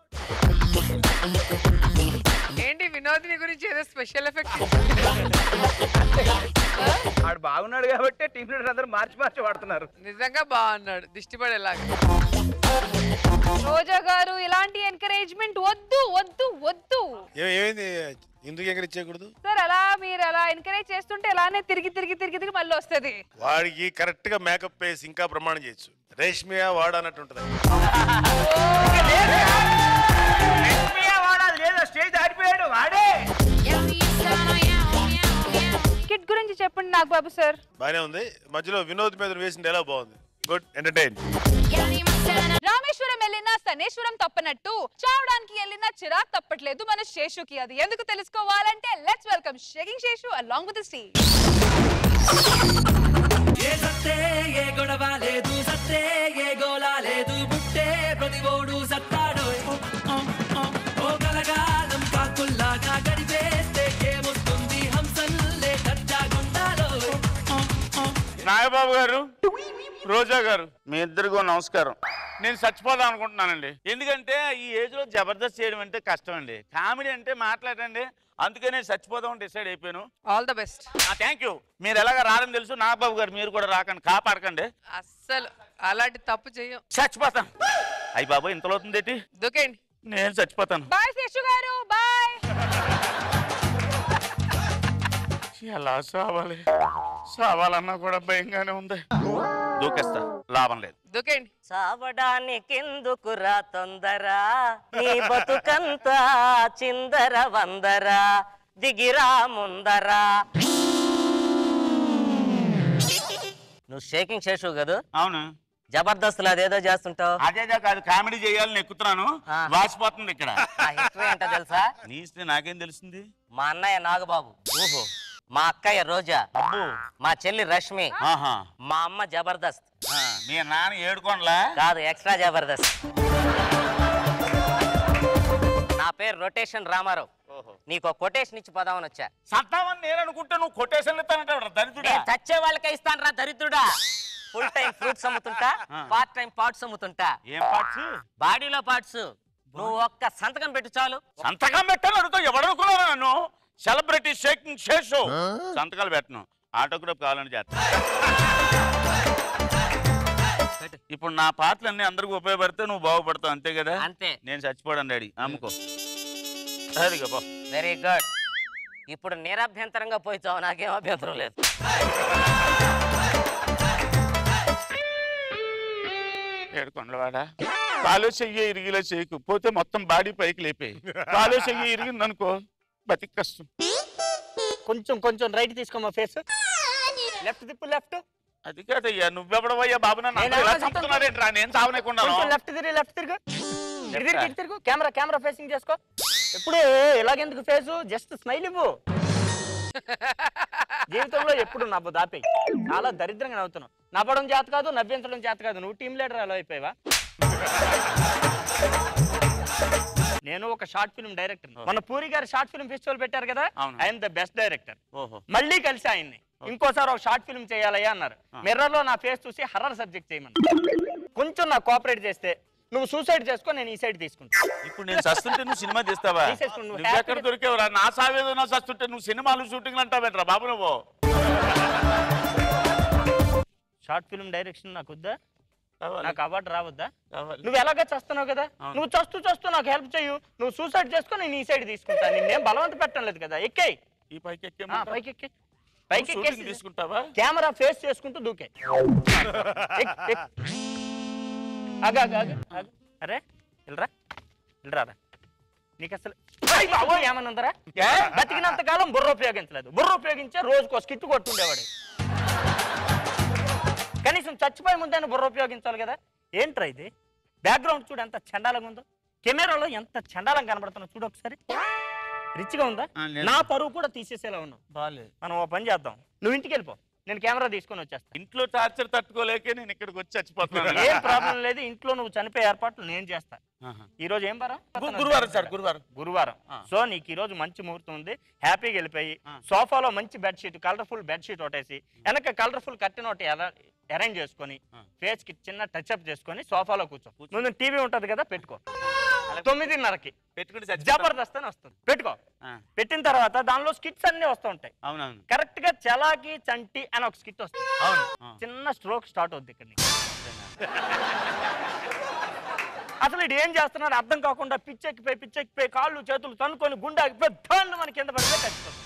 ఏంటి వినోదిని గురించి ఏదో స్పెషల్ ఎఫెక్ట్? ఆడు బాగున్నాడు కాబట్టి టీం లీడర్ అందరూ మార్చి వాడుతున్నారు. నిజంగా బాగున్నాడు, దిష్టి పడేలాగా. రోజా గారు ఇలాంటి ఎంకరేజ్మెంట్ వద్దు వద్దు వద్దు. ఏమైంది, ఎందుకు ఎంకరేజ్ చేయకూడదు సార్? మీరు అలా ఎంకరేజ్ చేస్తుంటే ఇలానే తిరిగి మళ్ళీ వస్తుంది. వాడికి కరెక్ట్ గా మేకప్ వేసి ఇంకా ప్రమాణం చేయొచ్చు. రేష్మియా వాడనట్టు ఉంటది. కిట్ గురించి చెప్పండి నాగబాబు సార్. బానే ఉంది. మధ్యలో వినోద్ మీద వేసిన డైలాగ్ బాగుంది. Good entertain. రామేశ్వరం వెళ్ళినా శనేశ్వరం తప్పనట్టు చావడానికి వెళ్ళినా చిరాక్ తప్పట్లేదు మన శేషుకి. అది ఎందుకు తెలుసుకోవాలంటే let's welcome shaking Sheshu along with the stage. ఏ సత్తే ఏ గొడవ లేదు, సత్తే ఏ గోల లేదు, బుట్టే ప్రతిగోడు సత్తాడు. ఓ కలగాలం కాకుల్లాగా గడిపేస్తే ఏమొస్తుంది, హంసల్లే దర్జాగుండాలో. నాగబాబు గారు, రోజా గారు, మీ ఇద్దరికో నమస్కారం. నేను చచ్చిపోదాం అనుకుంటున్నానండి. ఎందుకంటే ఈ ఏజ్ లో జబర్దస్త్ చేయడం అంటే కష్టం అండి. కామెడీ అంటే మాట్లాడండి. అందుకే నేను చచ్చిపోదాం డిసైడ్ అయిపోయాను. All the best. Thank you. మీరు ఎలాగ రారని తెలుసు. నాగబాబు గారు మీరు కూడా రాకండి, కాపాడకండి. అస్సలు అలాంటి తప్పు చెయ్యం. చచ్చిపోతాను. అయ్యి బాబు ఇంతలో అవుతుంది ఏంటి? దూకేండి. నేను చచ్చిపోతాను. బాయ్ శేషు గారు, బాయ్. ఎలా సావాలి? సావాలన్నా కూడా భయంగానే ఉంది. దూకేస్తా, లాభం లేదు. దూకేండి. సావడానికెందుకురా తొందర, నీ బతుకంతా చిందర వందర, దిగిరా ముందరా. నువ్వు షేకింగ్ శేషు కదా? అవును. జబర్దస్త్ అదేదో చేస్తుంటావు. అదేదో కాదు, కామెడీ చేయాలని ఎక్కుతున్నాను. వాసిపోతుంది ఇక్కడ. హిస్టరీ ఏంటో తెలుసా? నీ ఇస్తే నాకేం తెలుస్తుంది? మా అన్నయ్య నాగబాబు, ఓహో, మా అక్కయ్య రోజా, మా చెల్లి రష్మి, ఆహా, మా అమ్మ జబర్దస్త్. మీ నాన్న ఏడుకోండ్లా? కాదు, ఎక్స్ట్రా జబర్దస్త్. నా పేరు రొటేషన్ రామారావు. నీకు కొటేషన్ ఇచ్చి పోదామని వచ్చా. సత్తావని నేను అనుకుంటే నువ్వు కొటేషన్ ఇస్తానంటావు దరిద్రుడా. చచ్చే వాళ్ళకే ఇస్తాను రా దరిద్రుడా. ఫుల్ టైం ఫ్రూట్స్ అమ్ముతుంటా, పార్ట్ టైం పార్ట్స్ అమ్ముతుంటా. ఏం పార్ట్స్? బాడీలో పార్ట్స్. నువ్వు ఒక్క సంతకం పెట్టు చాలు. సంతకం పెట్టాను అడుగుతా. ఎవడనుకున్నాను నన్ను? Celebrity shaking Seshu. సంతకాలు పెట్టను, ఆటోగ్రాఫ్ కావాలని చేస్తా. ఇప్పుడు నా పాటలన్నీ అందరికి ఉపయోగపడితే నువ్వు బాగుపడతావు, అంతే కదా? అంతే. నేను చచ్చిపోవడం డాడీ, అమ్ముకో. అదిగో పో. Very good. ఇప్పుడు నిరభ్యంతరంగా పోయిచావు, నాకేం అభ్యంతరం లేదు. ఏడుకొండలవాడా, కాలో చెయ్యి ఇరిగిలో చేయకు, పోతే మొత్తం బాడీ పైకి లేపేయి. కాలో చెయ్యి ఇరిగిందనుకో బతికి కష్టం. కొంచెం రైట్ తీసుకోమా ఫేస్. లెఫ్ట్ తిప్పు, లెఫ్ట్. అది కాదయ్యా, నువ్వెవడవయ్యా బాబు? నన్ను నేను చావనేకుండా. లెఫ్ట్ తిరుగు. కెమెరా ఫేసింగ్ చేసుకో. ఎప్పుడు ఇలాగెందుకు ఫేసు? జస్ట్ స్మైల్ ఇవ్వు. జీవితంలో ఎప్పుడు నవ్వు దాపే. చాలా దరిద్రంగా నవ్వుతున్నావు. నవ్వడం చేత కాదు, నవ్వించడం చేత కాదు. నువ్వు టీమ్ లీడర్ అలా అయిపోయావా? నేను ఒక షార్ట్ ఫిల్మ్ డైరెక్టర్. మన పూరి గారు షార్ట్ ఫిల్మ్ ఫెస్టివల్ పెట్టారు కదా, ఐఎమ్ ద బెస్ట్ డైరెక్టర్. మళ్ళీ కలిసి ఆయన్ని ఇంకోసారి ఒక షార్ట్ ఫిల్మ్ చేయాలయ్యా అన్నారు. మిర్రర్ లో నా ఫేస్ చూసి హర్రర్ సబ్జెక్ట్ చేయమని. కొంచెం నాకు కోఆపరేట్ చేస్తే నువ్వు సూసైడ్ చేసుకో, నేను ఈ సైడ్ తీసుకుంటా. ఇప్పుడు నేను సస్తుంటే నువ్వు సినిమా తీస్తావా? నువ్వు ఎక్కడ దొరికేవరా? నా సావేదో నా సస్తుంటే నువ్వు సినిమాలు షూటింగ్ అంటావేంట్రా బాబు? నువ్వు షార్ట్ ఫిల్మ్ డైరెక్షన్ నాకు వద్దా? నాకు అవార్డు రావద్దా? నువ్వు ఎలాగ చేస్తున్నావు కదా, నువ్వు చస్తూ నాకు హెల్ప్ చేయు. నువ్వు సూసైడ్ చేసుకో, నేను ఈ సైడ్ తీసుకుంటా. నిన్నేం బలవంత పెట్టడం లేదు కదా. ఎక్కాయి, ఈ పైకి పైకి తీసుకుంటావా? కెమెరా ఫేస్ చేసుకుంటూ దూకే. అరే వెళ్ళరా. నీకు అసలు ఏమన్నందరా? బతికినంత కాలం బుర్ర ఉపయోగించలేదు. బుర్ర ఉపయోగించే రోజుకో స్కిట్ కొట్టుండేవాడు. కనీసం చచ్చిపోయే ముందైనా బుర్ర ఉపయోగించాలి కదా. ఏంట్రా ఇది? బ్యాక్గ్రౌండ్ చూడు ఎంత చండాలంగా ఉందో. కెమెరాలో ఎంత చండాలంగా కనబడుతున్నావు చూడు ఒకసారి. రిచ్గా ఉందా? నా పరువు కూడా తీసేసేలా ఉన్నావు. మనం ఓ పని చేద్దాం, నువ్వు ఇంటికి వెళ్ళిపో. నేను కెమెరా తీసుకొని వచ్చేస్తాను. ఇంట్లో టార్చర్ తట్టుకోలేకే నేను ఇక్కడికి వచ్చి చచ్చిపోతున్నాను. ఏం ప్రాబ్లం లేదు, ఇంట్లో నువ్వు చనిపోయే ఏర్పాట్లు నేను చేస్తా. ఈ రోజు ఏం వారం? గురువారం సార్, గురువారం. సో నీకు ఈ రోజు మంచి ముహూర్తం ఉంది, హ్యాపీగా వెళ్ళిపోయి సోఫాలో మంచి బెడ్షీట్, కలర్ఫుల్ బెడ్షీట్ ఒకటేసి వెనక కలర్ఫుల్ కట్టిన ఒకటి అరేంజ్ చేసుకొని ఫేస్ కి చిన్న టచ్ అప్ చేసుకొని సోఫాలో కూర్చో. ముందు టీవీ ఉంటది కదా, పెట్టుకో. 9:30కి పెట్టుకుంటే జబర్దస్త్ అని వస్తుంది, పెట్టుకో. పెట్టిన తర్వాత దానిలో స్కిట్స్ అన్ని వస్తూ ఉంటాయి. అవునవును. కరెక్ట్ గా చలాకి చంటి అని ఒక స్కిట్ వస్తుంది. చిన్న స్ట్రోక్ స్టార్ట్ అవుద్ది ఇక్కడ. అసలు ఇది ఏం చేస్తున్నాడు అర్థం కాకుండా పిచ్చెక్కిపోయి కాళ్ళు చేతులు తనుకొని గుండె ఆగిపోయి మన కింద పడితే చచ్చిపోతుంది.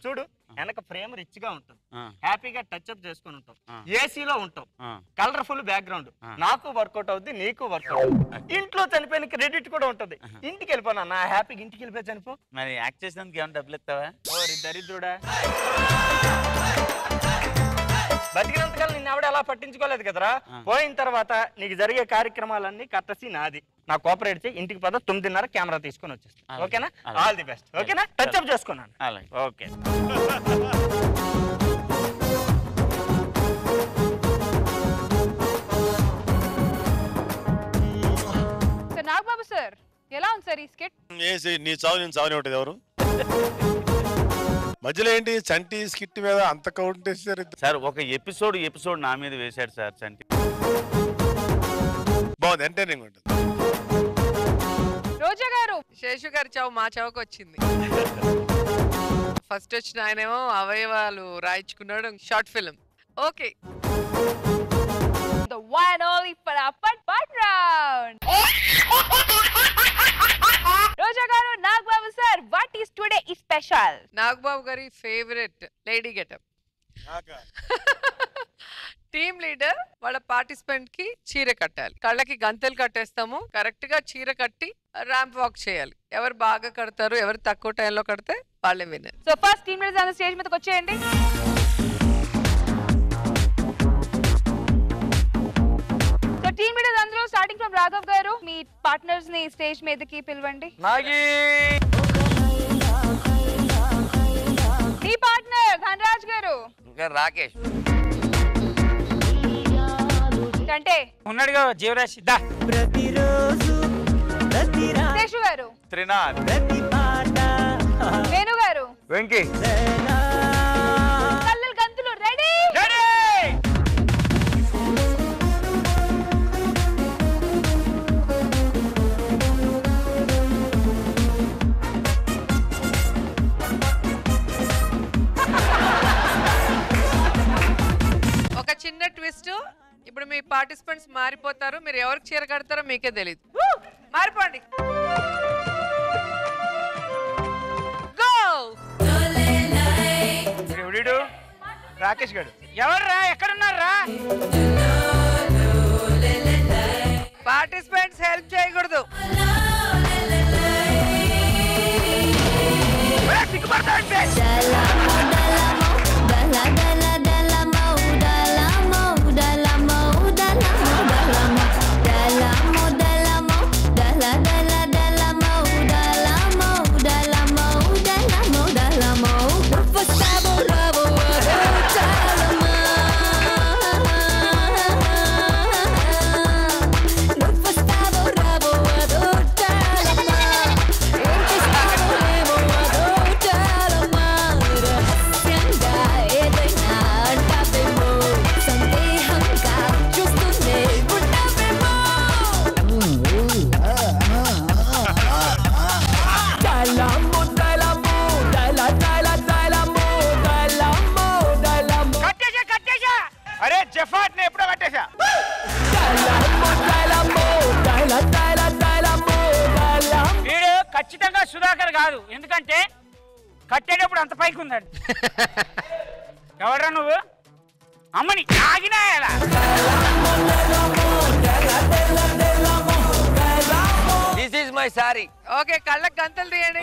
చూడు, వెనక ఫ్రేమ్ రిచ్ గా ఉంటుంది, హ్యాపీగా టచ్ అప్ చేసుకుని ఉంటాం, ఏసీలో ఉంటాం, కలర్ఫుల్ బ్యాక్గ్రౌండ్. నాకు వర్కౌట్ అవుద్ది, నీకు వర్కౌట్ అవుతుంది. ఇంట్లో చనిపోయిన క్రెడిట్ కూడా ఉంటుంది. ఇంటికి వెళ్ళిపోనా నా హ్యాపీగా, ఇంటికి వెళ్ళిపోయి చనిపో. మరి యాక్ట్ చేసినందుకు ఏమైనా డబ్బులు ఇస్తావా? ఓరి దరిద్రుడా, బతికినంతకాలం నిన్ను ఆవిడ అలా పట్టించుకోలేదు కదరా. పోయిన తర్వాత నీకు జరిగే కార్యక్రమాలన్నీ కట్టసి నాది. నా కోఆపరేట్ చేయి, ఇంటికి పద. 9:30 కెమెరా తీసుకొని వచ్చేస్తాను. ఓకేనా? All the best. ఓకేనా? టచ్ అప్ చేసుకున్నాను. ఓకే. నాగబాబు సార్, ఎలా ఉంది సార్ ఈ స్కిట్? నీ చావు నేను చావని ఉంటుంది. ఎవరు మధ్యలో ఏంటి చంటి స్కిట్ మీద అంత కౌంట్ చేశారు సార్? ఒక ఎపిసోడ్ నా మీద వేశాడు సార్ చంటి. బాగుంది, ఎంటర్టైనింగ్ ఉంటుంది. రోజా గారు, శేషు గారి చావు మా చావుకు వచ్చింది. ఫస్ట్ వచ్చిన ఆయనేమో అవయవాలు రాయించుకున్నాడు, short film. Okay, the one only ఫటాఫట్ round. Roja garu, Nagababu sir, what is today special? Nagababu గారి favourite lady getup. Team leader వాళ్ళ పార్టిసిపెంట్ కి చీర కట్టాలి, కళ్ళకి గంతలు కట్టేస్తాము. కరెక్ట్ గా చీర కట్టి ర్యాంప్ వాక్ చేయాలి. ఎవరు బాగా కడతారు, ఎవరు తక్కువ టైంలో కడితే వాళ్ళే winner. So first team leaders on stage మీదకి వచ్చేయండి. సో టీమ్ లీడర్స్ అందరూ స్టార్టింగ్ ఫ్రమ్ రాఘవ్ గారు, మీ పార్ట్నర్స్ ని స్టేజ్ మీదకి పిలవండి. మీ పార్ట్నర్ ధనరాజ్ గారు, రాకేష్ అంటే ఉన్నాడుగా జీవరాశి. దా ప్రతిరోజు శేషు గారు, త్రినాథ్, వేణు గారు, వెంకీ, కళ్ళలు గంతులు రెడీ. ఒక చిన్న ట్విస్ట్, ఇప్పుడు మీ పార్టిసిపెంట్స్ మారిపోతారు. మీరు ఎవరికి చీర కడతారో మీకే తెలియదు. మారిపోండి. ఎవడు? రాకేష్ గారు. ఎవర్రా, ఎక్కడున్నారా? పార్టిసిపెంట్స్ హెల్ప్ చేయకూడదు. వీడు ఖచ్చితంగా సుధాకర్ కాదు, ఎందుకంటే కట్టేటప్పుడు అంత పైకి ఉందండి. ఎవడ్రా నువ్వు? అమ్మని ఆగినా ఎలా? This is my sorry. Okay, కళ్ళకి గంతలు తీయండి.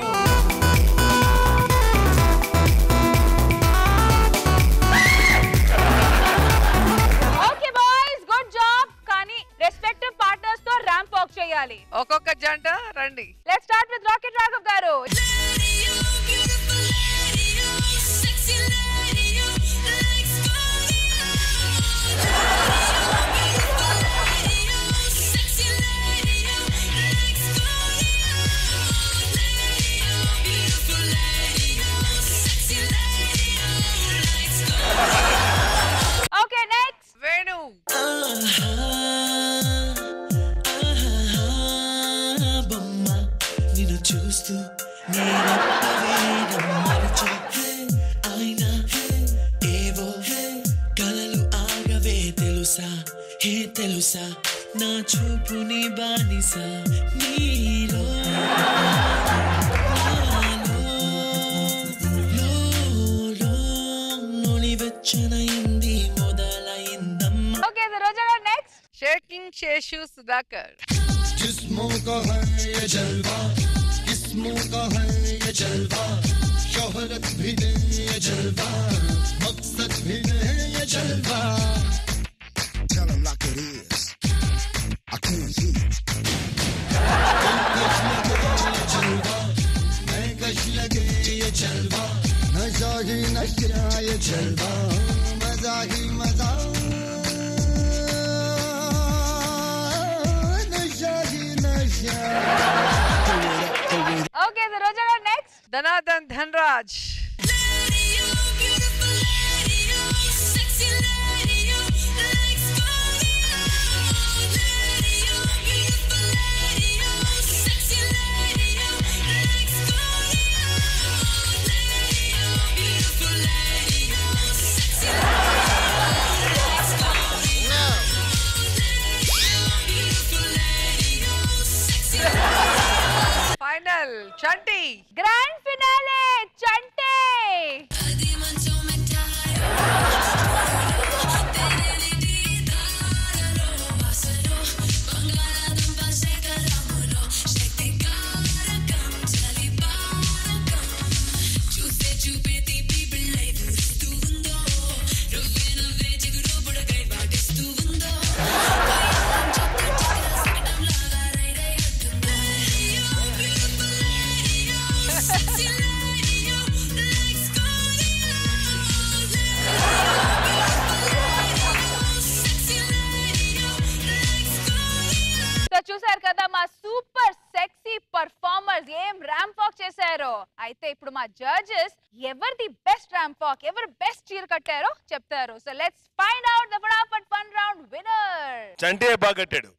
Okay boys, good job. కానీ రెస్పెక్టివ్ పార్ట్నర్స్ తో ర్యాంప్ వాక్ చేయాలి. ఒక్కొక్క జంట రండి. Let's start with rocket Raghav గారు. Sexy lady, let's go. బొమ్మ నిన్ను చూస్తూ నేనెప్పవేయడం మరచా అయినా ఏవో కలలు ఆగవే తెలుసా హే తెలుసా నా చూపుని బానిస నీలో నొలివెచ్చనైంది మొదలైందమ్మా. Okay Roja garu next. Shaking Seshu Sudhakar. जिस्मों का है ये जलवा, जिस्मों का है ये जलवा, शोहरत भी नहीं ये जलवा, मकसद भी नहीं ये जलवा. Tell 'em like it is. I can't hear. मैं कश लगे ये जलवा, नशा ही नशा ये जलवा, मजा ही मजा. Okay Roja garu next. Dhanadhan Dhanraj. Final Chanti. Grand finale చంటే. చూసారు కదా మా సూపర్ సెక్సీ పర్ఫార్మర్స్ ఏం ర్యాంప్ వాక్ చేశారో. అయితే ఇప్పుడు మా జడ్జెస్ ఎవరిది బెస్ట్ ర్యాంప్ వాక్, ఎవరు బెస్ట్ చీర కట్టారో చెప్తారు. So let's find out the ఫటాఫట్ ఫన్ రౌండ్ విన్నర్. చంటే బాగా కట్టాడు.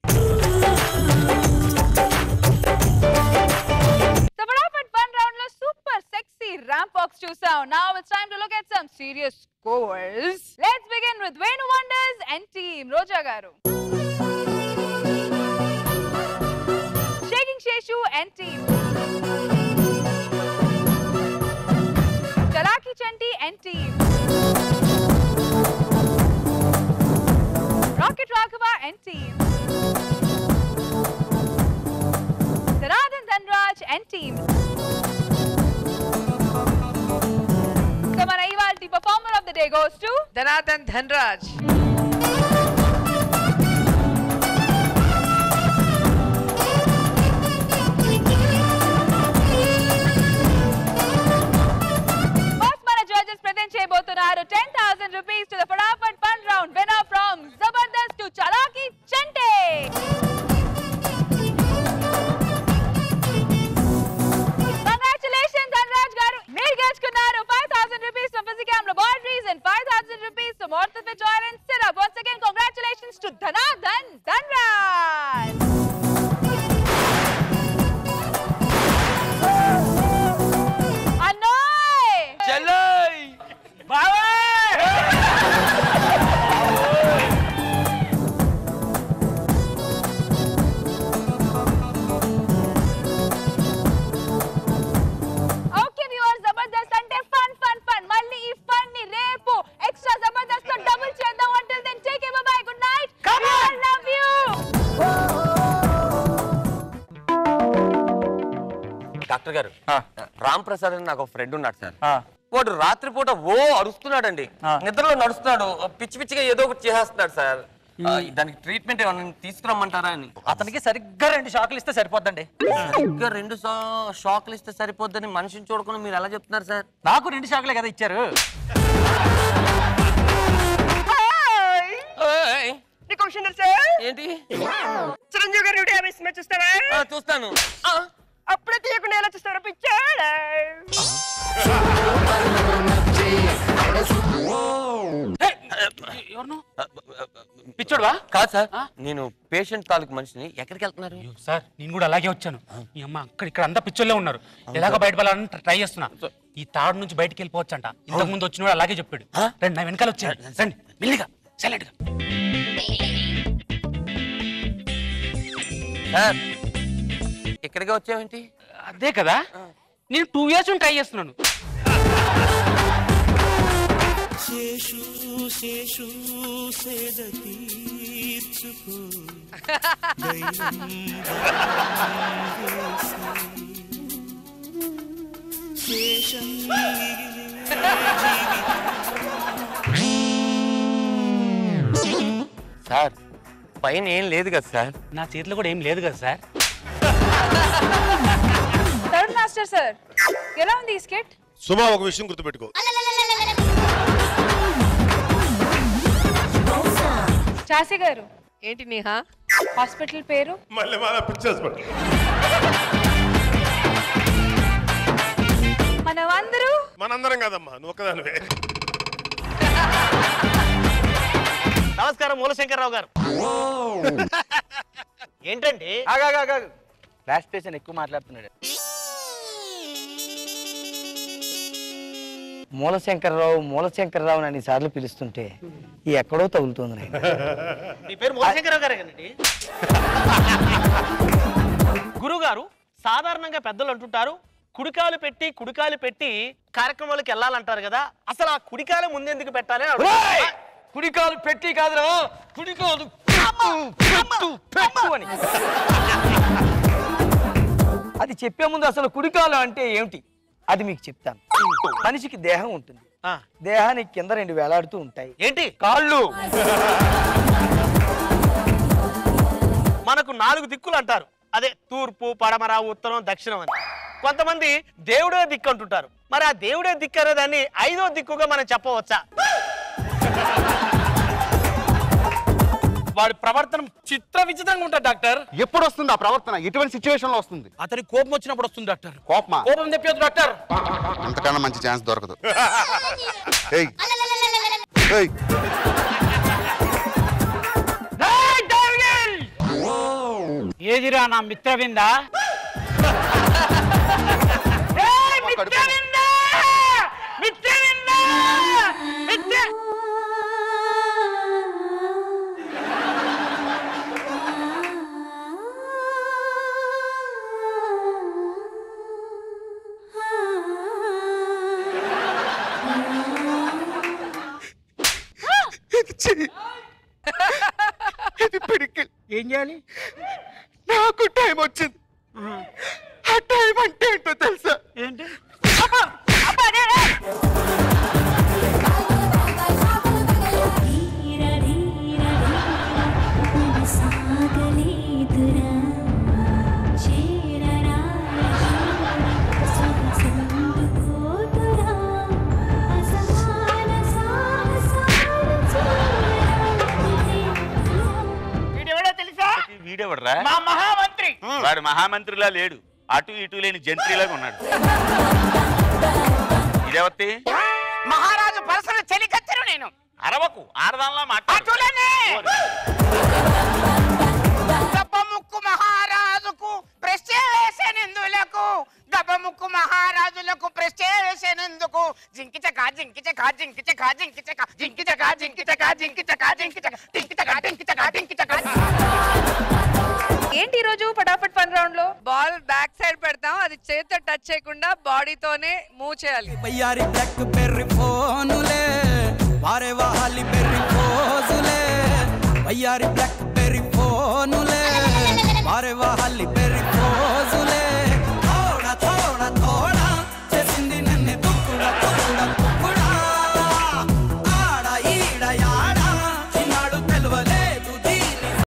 ద ఫటాఫట్ ఫన్ రౌండ్ లో సూపర్ సెక్సీ ర్యాంప్ వాక్స్ చూసాం. Now it's time to look at some serious scores. Let's begin with Venu wonders and team. Roja garu. Shaking Sheshu and team. Chalaki Chanti and team. Rocket Raghava and team. Dhanadhan Dhanraj and team. So mana ivalti performer of the day goes to Dhanadhan Dhanraj. చేయబోతున్నారు 10,000 rupees to the Fadafat Fun Round winner from Zabardast to Chalaki Chante. Congratulations Dhanraj garu, meer gechunnaru 5,000 rupees from Physicam Laboratories and 5,000 rupees from Orthofit Oil and Syrup. Once again congratulations to Dhanadhan Dhanraj. Anoy Chalai బావా. Okay viewers, Jabardasth అంటే fun fun fun. మళ్ళీ ఈ fun ని రేపు extra Jabardasth తో double చేద్దాం. until then take care, bye bye, good night, I love you. Doctor గారు, రామ్ ప్రసాద్ అని నాకు ఒక ఫ్రెండ్ ఉన్నాడు సార్. వాడు రాత్రిపూట అరుస్తున్నాడండి, నిద్రలో నడుస్తున్నాడు, పిచ్చి పిచ్చిగా ఏదో ఒకటి చేసేస్తున్నాడు సార్. దానికి ట్రీట్మెంట్ ఏమన్నా తీసుకురమ్మంటారా అని. అతనికి సరిగ్గా 2 షాకులు ఇస్తే సరిపోద్దండి. సరిగ్గా 2 షాకులు ఇస్తే సరిపోద్దని మనిషిని చూడకుండా మీరు ఎలా చెప్తున్నారు సార్? నాకు 2 షాకులే కదా ఇచ్చారు. ఏంటి? చిరంజీవి గారు సినిమా చూస్తావా? చూస్తాను. అప్పుడే తీయకుండా ఎలా చూస్తారో పిచ్చాడా? పిచ్చోడువా? కాదు సార్, నేను పేషెంట్ తాలూకు మనిషిని. ఎక్కడికి వెళ్తున్నారు సార్? నేను కూడా అలాగే వచ్చాను. ఈ అమ్మ ఇక్కడ అంతా పిచ్చోళ్ళే ఉన్నారు. ఎలాగో బయట వెళ్ళాలని ట్రై చేస్తున్నా. ఈ తాడు నుంచి బయటకు వెళ్ళిపోవచ్చంట. ఇంతకు ముందు వచ్చిన అలాగే చెప్పాడు. రండి, నా వెనకాల వచ్చాడు. రండి మెల్లిగా, సైలెంట్ గా. సార్ ఇక్కడికి వచ్చావేంటి? అదే కదా, నేను 2 years ట్రై చేస్తున్నాను. శేషు శేషు సేద తీర్చుకో శేషం సార్ పైన ఏం లేదు కదా సార్? నా చేతిలో కూడా ఏం లేదు కదా సార్? థర్డ్ మాస్టర్ సార్, ఎలా ఉంది ఈ స్కెట్? సుమా, ఒక విషయం గుర్తుపెట్టుకో. చాసి గారు, ఏంటి నేహా? హాస్పిటల్ పేరు? మల్లెమాల పిక్చర్స్ పట్టు. మనందరం కాదమ్మా, నువ్వు ఒక్కదానివే. నమస్కారం మూలశంకర్రావు గారు. ఏంటండి ఫ్లాష్ స్టేషన్ ఎక్కువ మాట్లాడుతున్నాడు. మూలశంకర్రావు అని సార్లు పిలుస్తుంటే ఈ ఎక్కడో తగులుతుంది. మీ పేరు మూలశంకర్రావు గారే కదండి? గురువు గారు, సాధారణంగా పెద్దలు అంటుంటారు కుడికాలు పెట్టి కార్యక్రమాలకు వెళ్ళాలంటారు కదా, అసలు ఆ కుడికాలు ముందెందుకు పెట్టాలి? కుడికాలు పెట్టి కాదురా, కుడికాలు పెట్టు అని. అది చెప్పే ముందు అసలు కుడికాలు అంటే ఏమిటి అది మీకు చెప్తాను. మనిషికి దేహం ఉంటుంది, దేహానికి కింద 2 వేలాడుతూ ఉంటాయి. ఏంటి? కాళ్ళు. మనకు 4 దిక్కులు అంటారు. అదే తూర్పు, పడమర, ఉత్తరం, దక్షిణం అని. కొంతమంది దేవుడే దిక్కు అంటుంటారు. మరి ఆ దేవుడే దిక్కు అనే దాన్ని 5వ దిక్కుగా మనం చెప్పవచ్చా? వాడి ప్రవర్తన చిత్ర విచిత్రంగా ఉంటుంది డాక్టర్. ఎప్పుడు వస్తుంది ఆ ప్రవర్తన? ఎటువంటి సిచ్యువేషన్ లో వస్తుంది? అతని కోపం వచ్చినప్పుడు వస్తుంది డాక్టర్. కోపమా? కోపం తెప్పొద్దు డాక్టర్. అంతకన్నా మంచి ఛాన్స్ దొరకదు. ఏయ్ ఏయ్ ఏదిరా నా మిత్రవిందా? ఏం చేయాలి? నాకు టైం వచ్చింది. ఆ టైం అంటే ఏంటో తెలుసా? ఏంటి? వీడెవడరా? మా మహామంత్రి. వాడు మహామంత్రిలా లేడు, అటు ఇటు లేని జంత్రిలాగా ఉన్నాడు. ఇదేవత్తి మహారాజు పరసలు చెలికత్తరు. నేను అరవకు, ఆడదానిలా మాట్లాడు. గబ్బముక్కు మహారాజుకు ప్రశ్న వేసేందులకు, గబ్బముక్కు మహారాజులకు ప్రశ్న వేసేందుకు జింకిచక జింకిచక జింకిచక జింకిచక జింకిచక జింకిచక జింకిచక జింకిచక జింకిచక జింకిచక జింకిచక. ఏంటి ఈ రోజు ఫటాఫట్ ఫన్ రౌండ్ లో? బాల్ బ్యాక్ సైడ్ పెడతాం, అది చేతితో టచ్ చేయకుండా బాడీతోనే మూవ్ చేయాలి. బయ్యారి బ్లాక్ బెర్రీ ఫోనులే వారే వాహాలి బెర్రీ ఫోజులే, బయ్యారి బ్లాక్ బెర్రీ ఫోనులే వారే వాహాలి బెర్రీ ఫోజులే.